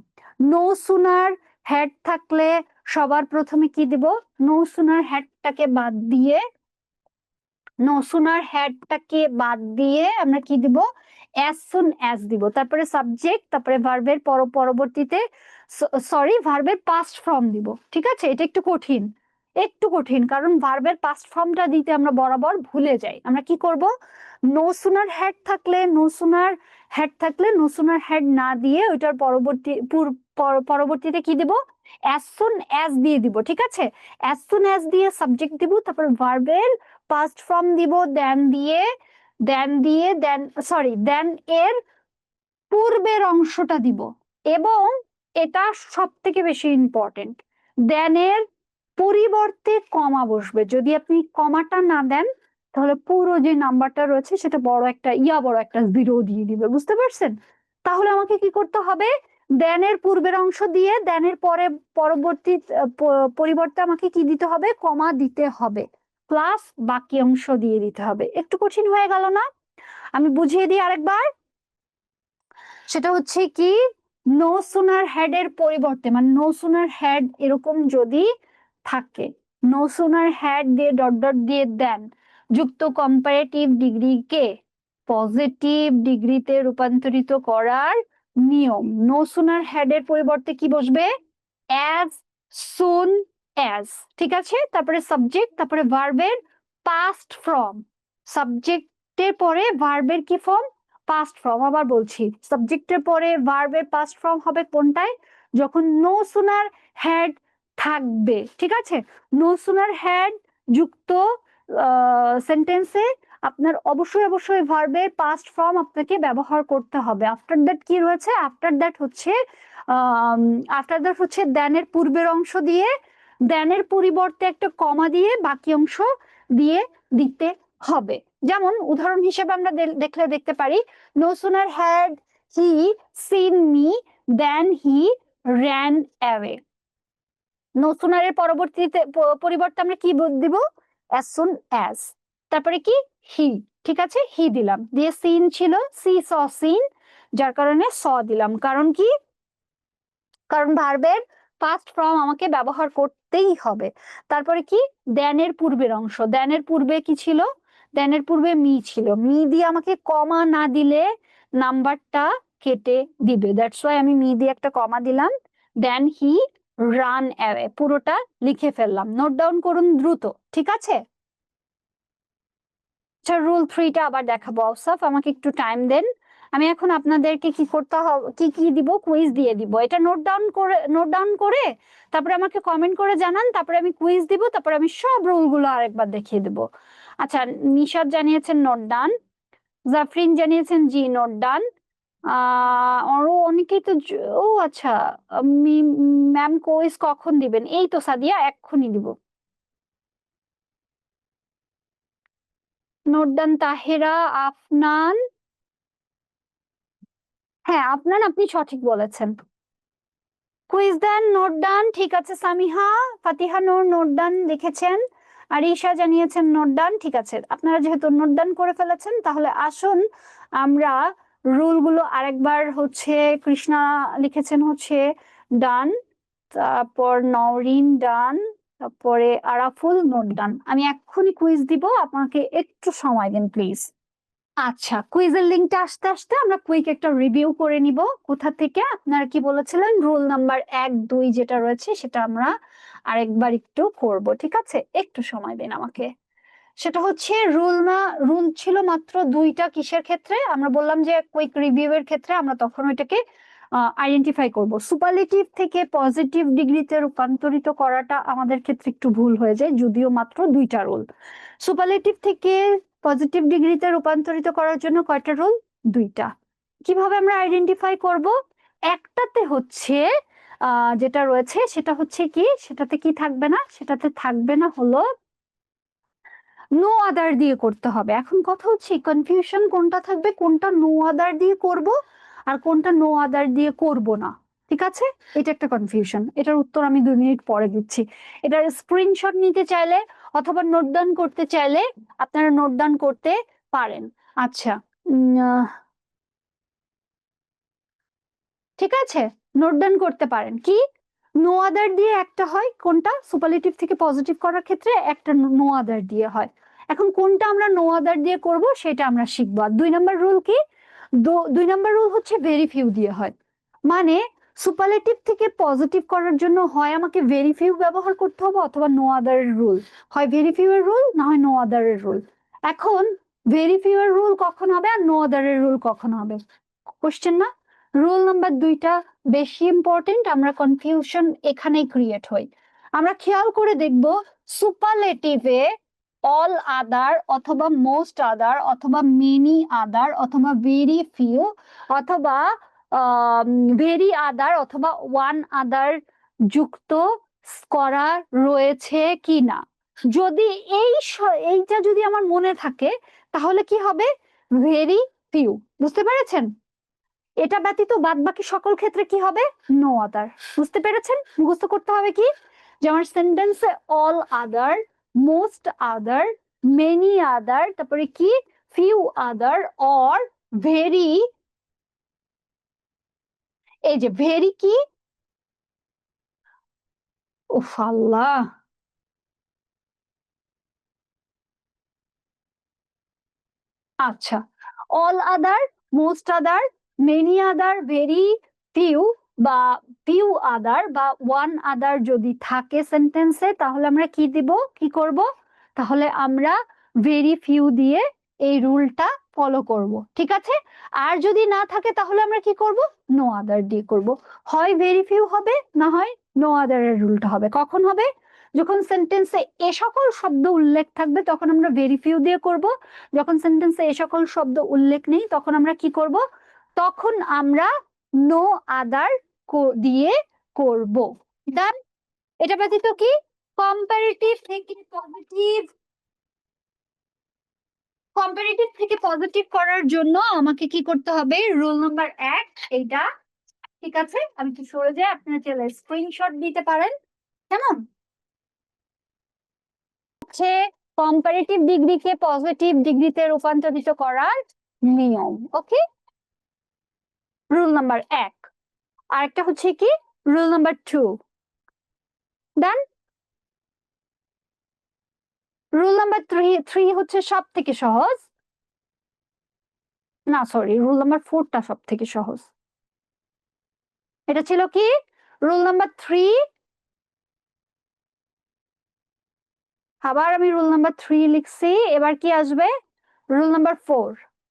নো সুনার হ্যাড থাকলে সবার প্রথমে কি দিব, নো সুনার হ্যাডটাকে বাদ দিয়ে, নো সুনার হ্যাডটাকে বাদ দিয়ে আমরা কি দিব, অ্যাজ সুন অ্যাজ দিব, তারপরে সাবজেক্ট, তারপরে ভার্বের পরবর্তীতে, সরি, ভার্বের পাস্ট ফর্ম দিব। ঠিক আছে, এটা একটু কঠিন, একটু কঠিন, কারণ ভার্বের পাস্ট ফর্মটা দিতে আমরা বরাবর ভুলে যাই। আমরা কি করব, নো সুনার হ্যাড থাকলে, নো সুনার হ্যাড থাকলে নো সুনার হ্যাড না দিয়ে ওইটার পরবর্তীতে কি দিব, অ্যাজ সুন অ্যাজ দিয়ে দিব। ঠিক আছে, অ্যাজ সুন অ্যাজ দিয়ে সাবজেক্ট দিব, তারপর ভার্বের পাস্ট ফর্ম দিব, দেন এর পূর্বের অংশটা দিব, এবং এটা সব থেকে বেশি ইম্পর্টেন্ট। দেনের পরিবর্তে কমা বসবে, যদি আপনি কমাটা না দেন তাহলে পুরো যে নাম্বারটা রয়েছে সেটা বড় একটা জিরো দিয়ে দিবে, বুঝতে পারছেন? তাহলে আমাকে কি করতে হবে, দেনের পূর্বের অংশ দিয়ে দেনের পরে পরবর্তী পরিবর্তে আমাকে কি দিতে হবে, কমা দিতে হবে, প্লাস বাকি অংশ দিয়ে দিতে হবে। একটু কঠিন হয়ে গেল না? আমি বুঝিয়ে দিই আরেকবার। সেটা হচ্ছে কি, নো সুনার হেড এর পরিবর্তে, মানে নো সুনার হেড এরকম যদি থাকে, নো সুনার হেড দিয়ে ডট ডট দিয়ে দেন যুক্ত কম্পারেটিভ ডিগ্রিকে পজিটিভ ডিগ্রিতে রূপান্তরিত করার নিয়ম। নো সুনার হেড এর পরিবর্তে কি বসবে, অ্যাজ সুন অ্যাজ, ঠিক আছে? তারপরে সাবজেক্ট, তারপরে ভার্বের পাস্ট ফর্ম, সাবজেক্টের পরে ভার্বের কি ফর্ম, পাস্ট ফর্ম। আবার বলছি, সাবজেক্টের পরে ভার্বের পাস্ট ফর্ম হবে কোনটায়, যখন নো সুনার হ্যাড থাকবে, ঠিক আছে? নো সুনার হ্যাড যুক্ত সেন্টেন্সে আপনার অবশ্যই অবশ্যই ভার্বের পাস্ট ফর্ম আপনাকে ব্যবহার করতে হবে। আফটার দ্যাট কি রয়েছে, আফটার দ্যাট হচ্ছে দেনের পূর্বের অংশ দিয়ে দেনের পরিবর্তে একটা কমা দিয়ে বাকি অংশ দিয়ে দিতে হবে। যেমন উদাহরণ হিসেবে আমরা দেখতে পারি, no sooner had he seen me then he ran away. No সুনারের পরিবর্তে আমরা কি দিব, অ্যাজ সুন অ্যাজ, তারপরে কি হি, ঠিক আছে? হি দিলাম, দিয়ে সিন ছিল, সি স সিন, যার কারণে স দিলাম। কারণ কি, কারণ ভার্বের পাস্ট ফর্ম আমাকে ব্যবহার করতেই হবে। তারপরে কি, দেনের পূর্বের অংশ, দেনের পূর্বে কি ছিল, দেনের পূর্বে মি ছিল, মি দিয়ে আমাকে কমা না দিলে নাম্বারটা কেটে দিবে, দ্যাটস ওয়াই আমি মি দিয়ে একটা কমা দিলাম। দেন হি রান অ্যাওয়ে, পুরোটা লিখে ফেললাম, নোট ডাউন করুন দ্রুত, ঠিক আছে? আচ্ছা, রুল 3টা আবার দেখাবো আউসাফ, আমাকে একটু টাইম দেন। আমি এখন আপনাদেরকে কি করতে হবে, কি কি দিব, কুইজ দিয়ে দিব। এটা নোট ডাউন করে তারপরে আমাকে কমেন্ট করে জানান, তারপরে আমি কুইজ দিব, তারপরে আমি সব রুলগুলো আরেকবার দেখিয়ে দেব। আচ্ছা, নিশাদ জানিয়েছেন নোট ডান, জাফরিন জানিয়েছেন জি নোট ডান, আরো অনেকেই তো ও আচ্ছা, ম্যাম কুইজ কখন দিবেন? এই তো সাদিয়া, এক্ষুনি দিব। নোট ডান তাহেরা, আফনান, হ্যাঁ আপনার, আপনি সঠিক বলেছেন। কুইজ দেন, নোট ডান, ঠিক আছে। সামিহা, ফাতিহা নূর নোট ডান লিখেছেন, আর ঈশা জানিয়েছেন নোট ডান, ঠিক আছে। আপনারা যেহেতু নোট ডান করে ফেলেছেন, তাহলে আসুন আমরা রুলগুলো আরেকবার, হচ্ছে কৃষ্ণা লিখেছেন হচ্ছে ডান, তারপর নওরিন ডান, তারপরে আরাফুল নোট ডান। আমি এক্ষুনি কুইজ দিব, আপনাকে একটু সময় দিন প্লিজ। আচ্ছা, কুইজের লিঙ্কটা আসতে আসতে আমরা কুইক একটা রিভিউ করে নিব। কোথা থেকে আপনারা কি বলেছিলেন, রুল নাম্বার 1, 2 যেটা রয়েছে সেটা আমরা আরেকবার একটু করব, ঠিক আছে? একটু সময় দিন আমাকে। সেটা হচ্ছে রুল ছিল মাত্র 2টা। কিসের ক্ষেত্রে? আমরা বললাম যে কুইক রিভিউ এর ক্ষেত্রে আমরা তখন ওইটাকে আইডেন্টিফাই করব। সুপারলেটিভ থেকে পজিটিভ ডিগ্রিতে রূপান্তরিত করাটা আমাদের ক্ষেত্রে একটু ভুল হয়ে যায়, যদিও মাত্র 2টা রুল। সুপারলেটিভ থেকে পজিটিভ ডিগ্রিতে রূপান্তরিত করার জন্য কয়টা রুল? 2টা। কিভাবে আমরা আইডেন্টিফাই করব? একটাতে হচ্ছে যেটা রয়েছে সেটা হচ্ছে কি, সেটাতে কি থাকবে না, সেটাতে থাকবে না হলো নো আদার দিয়ে করতে হবে। এখন কথা হচ্ছে কনফিউশন কোনটা থাকবে, কোনটা নো আদার দিয়ে করব আর কোনটা নো আদার দিয়ে করব না, ঠিক আছে? এটা একটা কনফিউশন, এটার উত্তর আমি 2 মিনিট পরে দিচ্ছি। এটার স্ক্রিনশট নিতে চাইলে অথবা নোট ডাউন করতে চাইলে আপনারা নোট ডাউন করতে পারেন। আচ্ছা, ঠিক আছে, নোট ডাউন করতে পারেন। কি, নো আদার দিয়ে একটা হয়, কোনটা সুপারলেটিভ থেকে পজিটিভ করার ক্ষেত্রে একটা নো আদার দিয়ে হয়। এখন কোনটা আমরা নো আদার দিয়ে করব সেটা আমরা শিখবো। আর 2 নম্বর রুল কি, 2 নম্বর রুল হচ্ছে ভেরি ফিউ দিয়ে হয়। মানে সুপারলেটিভ থেকে পজিটিভ করার জন্য হয় আমাকে ভেরি ফিউ ব্যবহার করতে হবে অথবা নো আদার রুল, হয় ভেরি ফিউ এর রুল না হয় নো আদার এর রুল। এখন ভেরি ফিউ এর রুল কখন হবে আর নো আদার এর রুল কখন হবে, কোশ্চেন না? রুল নাম্বার 2টা বেশি ইম্পর্টেন্ট, আমরা কনফিউশন এখানেই ক্রিয়েট হই। আমরা খেয়াল করে দেখব, সুপারলেটিভে অল আদার অথবা মোস্ট আদার অথবা মেনি আদার অথবা ভেরি ফিউ অথবা ভেরি আদার অথবা ওয়ান আদার যুক্ত করা রয়েছে কিনা। যদি এইটা যদি আমার মনে থাকে তাহলে কি হবে, ভেরি ফিউ। বুঝতে পেরেছেন? এটা ব্যতীত বাদ বাকি সকল ক্ষেত্রে কি হবে, নো আদার। বুঝতে পেরেছেন? মুখস্থ করতে হবে কি, যে আমার সেন্টেন্সে all other, most other, many other, তারপরে কি ফিউ আদার, অর ভেরি, এই যে ভেরি কি, উফ আল্লাহ, আচ্ছা, all other, most other, many other, very few বা ফিউ আদার বা ওয়ান আদার যদি থাকে সেন্টেন্সে, তাহলে আমরা কি দিব, কি করব, তাহলে আমরা ভেরি ফিউ দিয়ে এই রুলটা ফলো করব। ঠিক আছে? আর যদি না থাকে তাহলে আমরা কি করব, নো আদার দিয়ে করব। হয় ভেরি ফিউ হবে, না হয় নো আদারের রুলটা হবে। কখন হবে, যখন সেন্টেন্সে এ সকল শব্দ উল্লেখ থাকবে তখন আমরা ভেরি ফিউ দিয়ে করব। যখন সেন্টেন্সে এ সকল শব্দ উল্লেখ নেই তখন আমরা কি করব, তখন আমরা নো আদার দিয়ে করব। ডান। এটা ব্যতীত কি, কম্পারেটিভ থেকে পজিটিভ, কম্পারেটিভ থেকে পজিটিভ করার জন্য আমাকে কি করতে হবে, রুল নাম্বার 1 এইটা। ঠিক আছে, আমি কি সরে যাই, আপনারা চাইলে স্ক্রিনশট দিতে পারেন। কেমন হচ্ছে কম্পারেটিভ ডিগ্রিকে পজিটিভ ডিগ্রিতে রূপান্তরিত করার নিয়ম। ওকে, রুল নাম্বার 1। আরেকটা হচ্ছে কি, রুল নাম্বার 2। ডান। রুল নাম্বার 3 হচ্ছে সব থেকে সহজ, না সরি, রুল নাম্বার 4টা সব থেকে সহজ। এটা ছিল কি, রুল নাম্বার 3, আবার আমি রুল নাম্বার 3 লিখছি। এবার কি আসবে, রুল নাম্বার 4।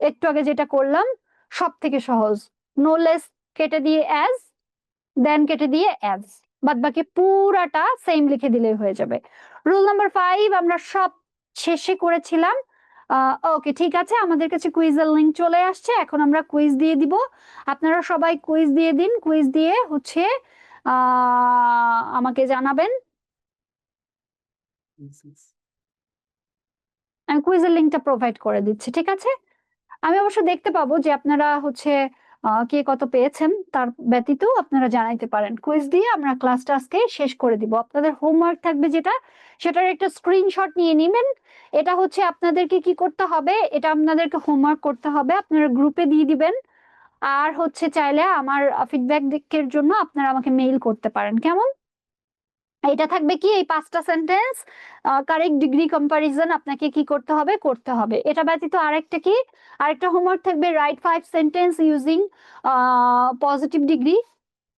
একটু আগে যেটা করলাম, সব থেকে সহজ, নো লেস কেটে দিয়ে অ্যাজ, দেন কেটে দিয়ে অ্যাজ, বাদ বাকি পুরাটা সেম লিখে দিলেই হয়ে যাবে। রুল নাম্বার 5 আমরা সব শেষে করেছিলাম। ওকে, ঠিক আছে, আমাদের কাছে কুইজের লিংক চলে আসছে, এখন আমরা কুইজ দিয়ে দিব। আপনারা সবাই কুইজ দিয়ে দিন, কুইজ দিয়ে হচ্ছে আমাকে জানাবেন। আমি কুইজের লিংকটা প্রোভাইড করে দিচ্ছি। ঠিক আছে, আমি অবশ্য দেখতে পাবো যে আপনারা হচ্ছে কে কত পেয়েছেন, তার ব্যতীত আপনারা জানাইতে পারেন। কুইজ দিয়ে আমরা ক্লাসটা আজকে শেষ করে দিব। আপনাদের হোমওয়ার্ক থাকবে যেটা, সেটার একটা স্ক্রিনশট নিয়ে নেবেন। এটা হচ্ছে আপনাদেরকে কি করতে হবে, এটা আপনাদেরকে হোমওয়ার্ক করতে হবে, আপনারা গ্রুপে দিয়ে দিবেন। আর হচ্ছে চাইলে আমার ফিডব্যাক দিকের জন্য আপনারা আমাকে মেইল করতে পারেন। কেমন, এটা থাকবে কি, এই 5টা সেন্টেন্স কারেক্ট ডিগ্রি কম্পারিজন আপনাকে কি করতে হবে, করতে হবে। এটা ব্যতীত আরেকটা কি, আরেকটা হোমওয়ার্ক থাকবে, right 5 sentence using positive degree.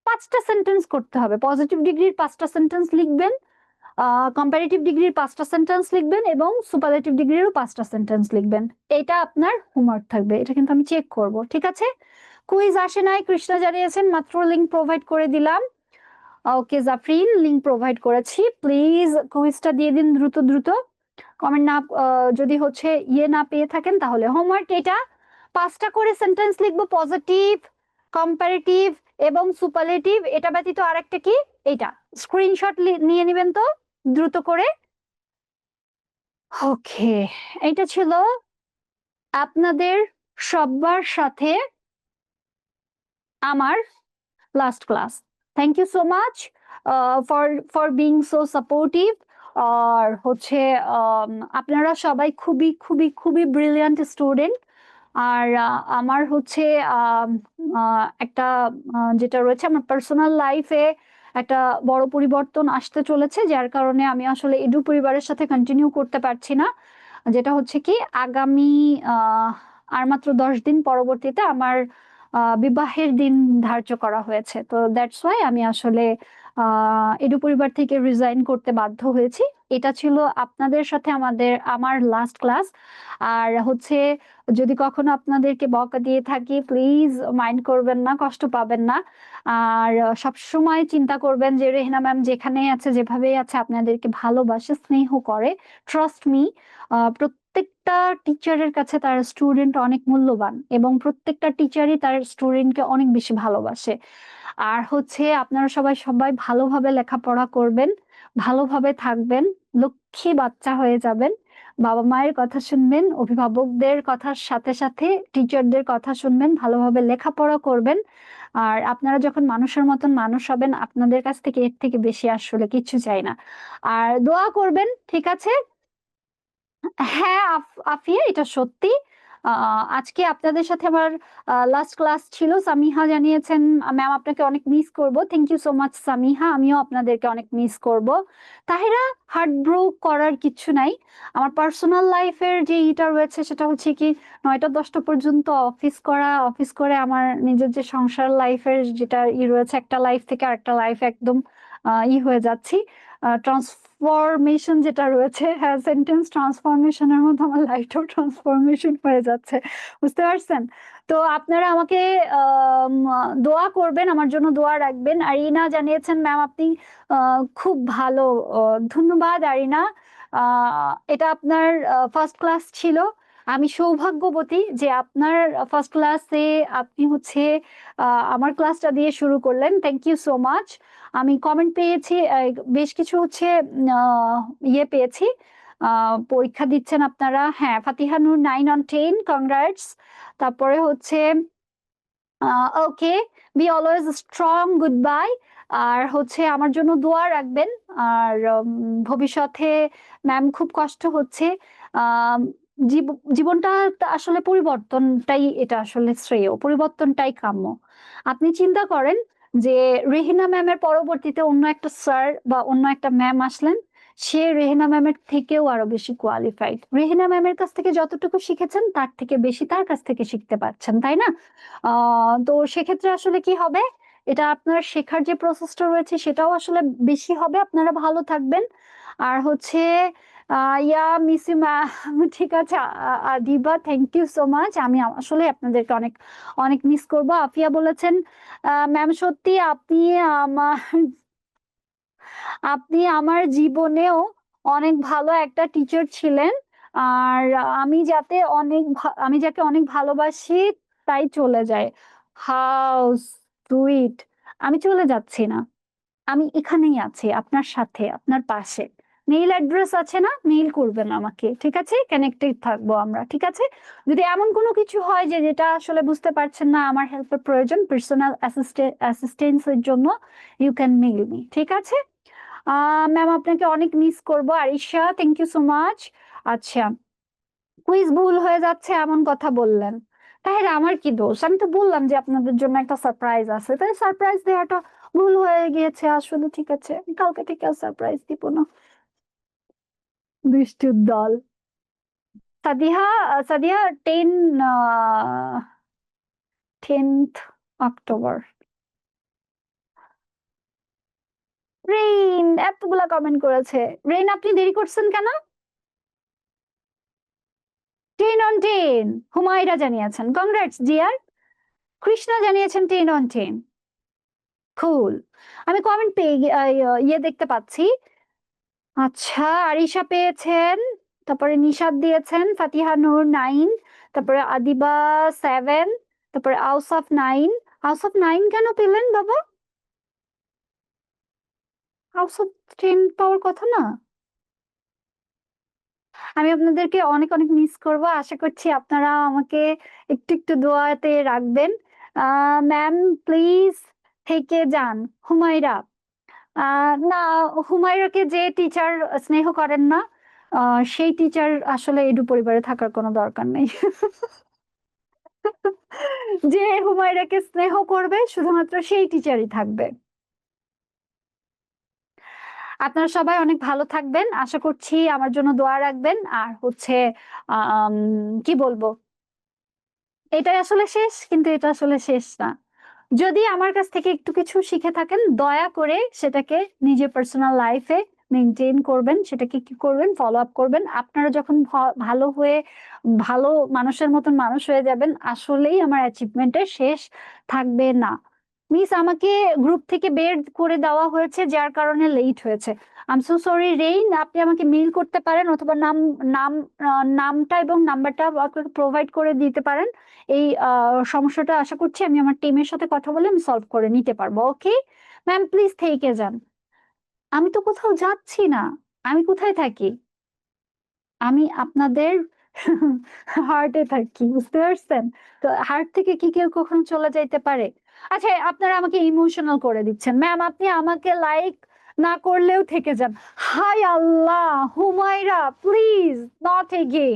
5টা সেন্টেন্স করতে হবে, পজিটিভ ডিগ্রির 5টা সেন্টেন্স লিখবেন, কম্পারেটিভ ডিগ্রির 5টা সেন্টেন্স লিখবেন এবং সুপারলেটিভ ডিগ্রিরও 5টা সেন্টেন্স লিখবেন। এটা আপনার হোমওয়ার্ক থাকবে, এটা কিন্তু আমি চেক করব। ঠিক আছে, কুইজ আসে নাই, কৃষ্ণা জানিয়েছেন, মাত্র লিংক প্রোভাইড করে দিলাম। ওকে জাফরিন, লিংক প্রোভাইড করেছি, প্লিজ কুইজটা দিয়ে দিন দ্রুত দ্রুত। কমেন্ট না যদি হচ্ছে ইয়ে না পেয়ে থাকেন তাহলে হোমওয়ার্ক এটা, 5টা করে সেন্টেন্স লিখবো, পজিটিভ, কম্পারেটিভ এবং সুপারলেটিভ। এটা ব্যতীত আরেকটা কি, এটা স্ক্রিনশট নিয়ে নেবেন তো দ্রুত করে। ওকে, এটা ছিল আপনাদের সবার সাথে আমার last class. Thank you so much for being so supportive. আর হচ্ছে আপনারা সবাই খুবই খুবই খুবই ব্রিলিয়ান্ট স্টুডেন্ট। আর আমার হচ্ছে একটা যেটা রয়েছে আমার পার্সোনাল লাইফে একটা বড় পরিবর্তন আসতে চলেছে, যার কারণে আমি আসলে এডু পরিবারের সাথে কন্টিনিউ করতে পারছি না। যেটা হচ্ছে কি, আগামী আর মাত্র 10 দিন পরবর্তীতে আমার বিবাহের দিন ধার্য করা হয়েছে। তো দ্যাটস ওয়াই আমি আসলে এডু পরিবার থেকে রিজাইন করতে বাধ্য হয়েছি। এটা ছিল আপনাদের সাথে আমার লাস্ট ক্লাস। আর হচ্ছে যদি কখনো আপনাদেরকে বকা দিয়ে থাকি প্লিজ মাইন্ড করবেন না, কষ্ট পাবেন না। আর সবসময় চিন্তা করবেন যে রেহেনা ম্যাম যেখানে আছে যেভাবেই আছে আপনাদেরকে ভালোবাসে, স্নেহ করে। ট্রাস্ট মি, প্রত্যেকটা টিচারের কাছে তার স্টুডেন্ট অনেক মূল্যবান এবং প্রত্যেকটা টিচারই তার স্টুডেন্টকে অনেক বেশি ভালোবাসে। আর হচ্ছে আপনারা সবাই সবাই ভালোভাবে লেখাপড়া করবেন, ভালোভাবে থাকবেন, লক্ষ্মী বাচ্চা হয়ে যাবেন, বাবা মায়ের কথা শুনবেন, অভিভাবকদের কথার সাথে সাথে টিচারদের কথা শুনবেন, ভালোভাবে লেখাপড়া করবেন। আর আপনারা যখন মানুষের মতন মানুষ হবেন, আপনাদের কাছ থেকে এর থেকে বেশি আসলে কিছু চাই না। আর দোয়া করবেন, ঠিক আছে? হ্যাঁ আফিয়া, এটা সত্যি। আজকে আপনাদের সাথে আমার লাস্ট ক্লাস ছিল। সামিহা জানিয়েছেন, ম্যাম আপনাকে অনেক মিস করব। Thank you so much Samiha, আমিও আপনাদেরকে অনেক মিস করব। তাহিরা, হার্ট ব্রোক করার কিছু নাই। আমার পার্সোনাল লাইফের যে ইটা রয়েছে সেটা হচ্ছে কি 9টা-10টা পর্যন্ত অফিস করা, অফিস করে আমার নিজের যে সংসার লাইফের যেটা রয়েছে, একটা লাইফ থেকে আরেকটা লাইফ একদম হয়ে যাচ্ছি। ট্রান্সফরমেশন যেটা রয়েছে, হ্যাঁ, সেন্টেন্স ট্রান্সফরমেশনের মধ্যে আমার লাইফটাও ট্রান্সফরমেশন হয়ে যাচ্ছে, বুঝতে পারছেন? তো আপনারা আমাকে দোয়া করবেন, আমার জন্য দোয়া রাখবেন। আরিনা জানিয়েছেন, ম্যাম আপনি খুব ভালো। ধন্যবাদ আরিনা। এটা আপনার ফার্স্ট ক্লাস ছিল। আমি সৌভাগ্যবতী যে আপনার ফার্স্ট ক্লাসে আপনি হচ্ছে আমার ক্লাসটা দিয়ে শুরু করলেন। Thank you so much. আমি কমেন্ট পেয়েছি, বেশ কিছু হচ্ছে পেয়েছি। পরীক্ষা দিচ্ছেন আপনারা, হ্যাঁ, ফাতিহা নূর 9/10, কংগ্রাটস। তারপরে হচ্ছে okay, be always strong, good bye. আর হচ্ছে আমার জন্য দোয়া রাখবেন। আর ভবিষ্যতে ম্যাম খুব কষ্ট হচ্ছে। আম, জীবনটা আসলে পরিবর্তনটাই, এটা আসলে শ্রেয়, পরিবর্তনটাই কাম্য। আপনি চিন্তা করেন যে রেহিনা ম্যামের পরবর্তীতে অন্য একটা স্যার বা অন্য একটা ম্যাম আসলেন, সে রেহিনা ম্যামের থেকেও আরো বেশি কোয়ালিফাইড। রেহিনা ম্যামের কাছ থেকে যতটুকু শিখেছেন তার থেকে বেশি তার কাছ থেকে শিখতে পারছেন, তাই না? তো সেক্ষেত্রে আসলে কি হবে, এটা আপনার শেখার যে প্রসেসটা রয়েছে সেটাও আসলে বেশি হবে। আপনারা ভালো থাকবেন। আর হচ্ছে ইয়া মিস ইউ ম্যাম, ঠিক আছে। দিবা, থ্যাংক ইউ সো মাচ। আমি আসলে আপনাদেরকে অনেক অনেক মিস করব। আফিয়া বলেছেন, ম্যাম সত্যি আমার আপনি আমার জীবনেও অনেক ভালো একটা টিচার ছিলেন। আর আমি যাকে অনেক ভালোবাসি তাই চলে যায়। How sweet. আমি চলে যাচ্ছি না, আমি এখানেই আছি আপনার সাথে, আপনার পাশে। মেইল অ্যাড্রেস আছে না, মেইল করবেন আমাকে, ঠিক আছে? কানেক্টেড থাকবো আমরা, ঠিক আছে? যদি এমন কোনো কিছু হয় যে যেটা আসলে বুঝতে পারছেন না, আমার হেল্পের প্রয়োজন, পার্সোনাল অ্যাসিস্ট্যান্সের জন্য, ইউ ক্যান মেইল মি, ঠিক আছে? ম্যাম আপনাকে অনেক মিস করবো। Arisha, thank you so much. আচ্ছা, কুইজ ভুল হয়ে যাচ্ছে এমন কথা বললেন। তাহলে আমার কি দোষ? আমি তো বললাম যে আপনাদের জন্য একটা সারপ্রাইজ আছে, তাই সারপ্রাইজ দেওয়াটা ভুল হয়ে গিয়েছে আসলে, ঠিক আছে? আমি কালকে থেকে আর সারপ্রাইজ দিব না। বৃষ্টির দল। সাদিহা, সাদিহা 10th অক্টোবর। রেইন এতগুলা কমেন্ট করেছে। রেইন আপনি দেরি করছেন কেন? 10/10। হুমায়রা জানিয়েছেন, কংগ্রেটস জিয়ার। কৃষ্ণা জানিয়েছেন 10/10। কুল। আমি কমেন্ট পেয়ে দেখতে পাচ্ছি। আচ্ছা, আরিশা পেয়েছেন, তারপরে নিশাদ দিয়েছেন, ফাতিহা নূর 9, তারপরে আদিবা 7, তারপরে আউসাফ 9। আউসাফ 9 কেন পেলেন বাবা? আউসাফ 10 পাওয়ার কথা না। আমি আপনাদেরকে অনেক অনেক মিস করব। আশা করছি আপনারা আমাকে একটু একটু দোয়াতে রাখবেন। ম্যাম প্লিজ থেকে যান। হুমায়রা, না, হুমায়রাকে যে টিচার স্নেহ করেন না, সেই টিচার আসলে এডু পরিবারে থাকার কোনো দরকার নেই। যে হুমায়রাকে স্নেহ করবে শুধুমাত্র সেই টিচারই থাকবে। আপনারা সবাই অনেক ভালো থাকবেন, আশা করছি আমার জন্য দোয়া রাখবেন। আর হচ্ছে আম, কি বলবো, এটাই আসলে শেষ, কিন্তু এটা আসলে শেষ না। যদি আমার কাছ থেকে একটু কিছু শিখে থাকেন, দয়া করে সেটাকে নিজের পার্সোনাল লাইফে মেনটেন করবেন, সেটাকে কি করবেন, ফলো আপ করবেন। আপনারা যখন ভালো হয়ে ভালো মানুষের মতন মানুষ হয়ে যাবেন, আসলেই আমার অ্যাচিভমেন্টের শেষ থাকবে না। মিস আমাকে গ্রুপ থেকে বের করে দেওয়া হয়েছে যার কারণে লেট হয়েছে। I am so sorry rain, আপনি আমাকে মেইল করতে পারেন অথবা নাম নামটা এবং নাম্বারটা প্রোভাইড করে দিতে পারেন। এই সমস্যাটা আশা করছি আমি আমার টিমের সাথে কথা বলে আমি সলভ করে নিতে পারবো। ওকে ম্যাম, প্লিজ থেকে যান। আমি তো কোথাও যাচ্ছি না। আমি কোথায় থাকি? আমি আপনাদের হার্টে থাকি, বুঝতে পারছেন? তো হার্ট থেকে কি কেউ কখনো চলে যাইতে পারে? আচ্ছা, আপনারা আমাকে ইমোশনাল করে দিচ্ছেন। ম্যাম, আপনি আমাকে লাইক না করলেও থেকে যান। হায় Allah! Humaira, please not again.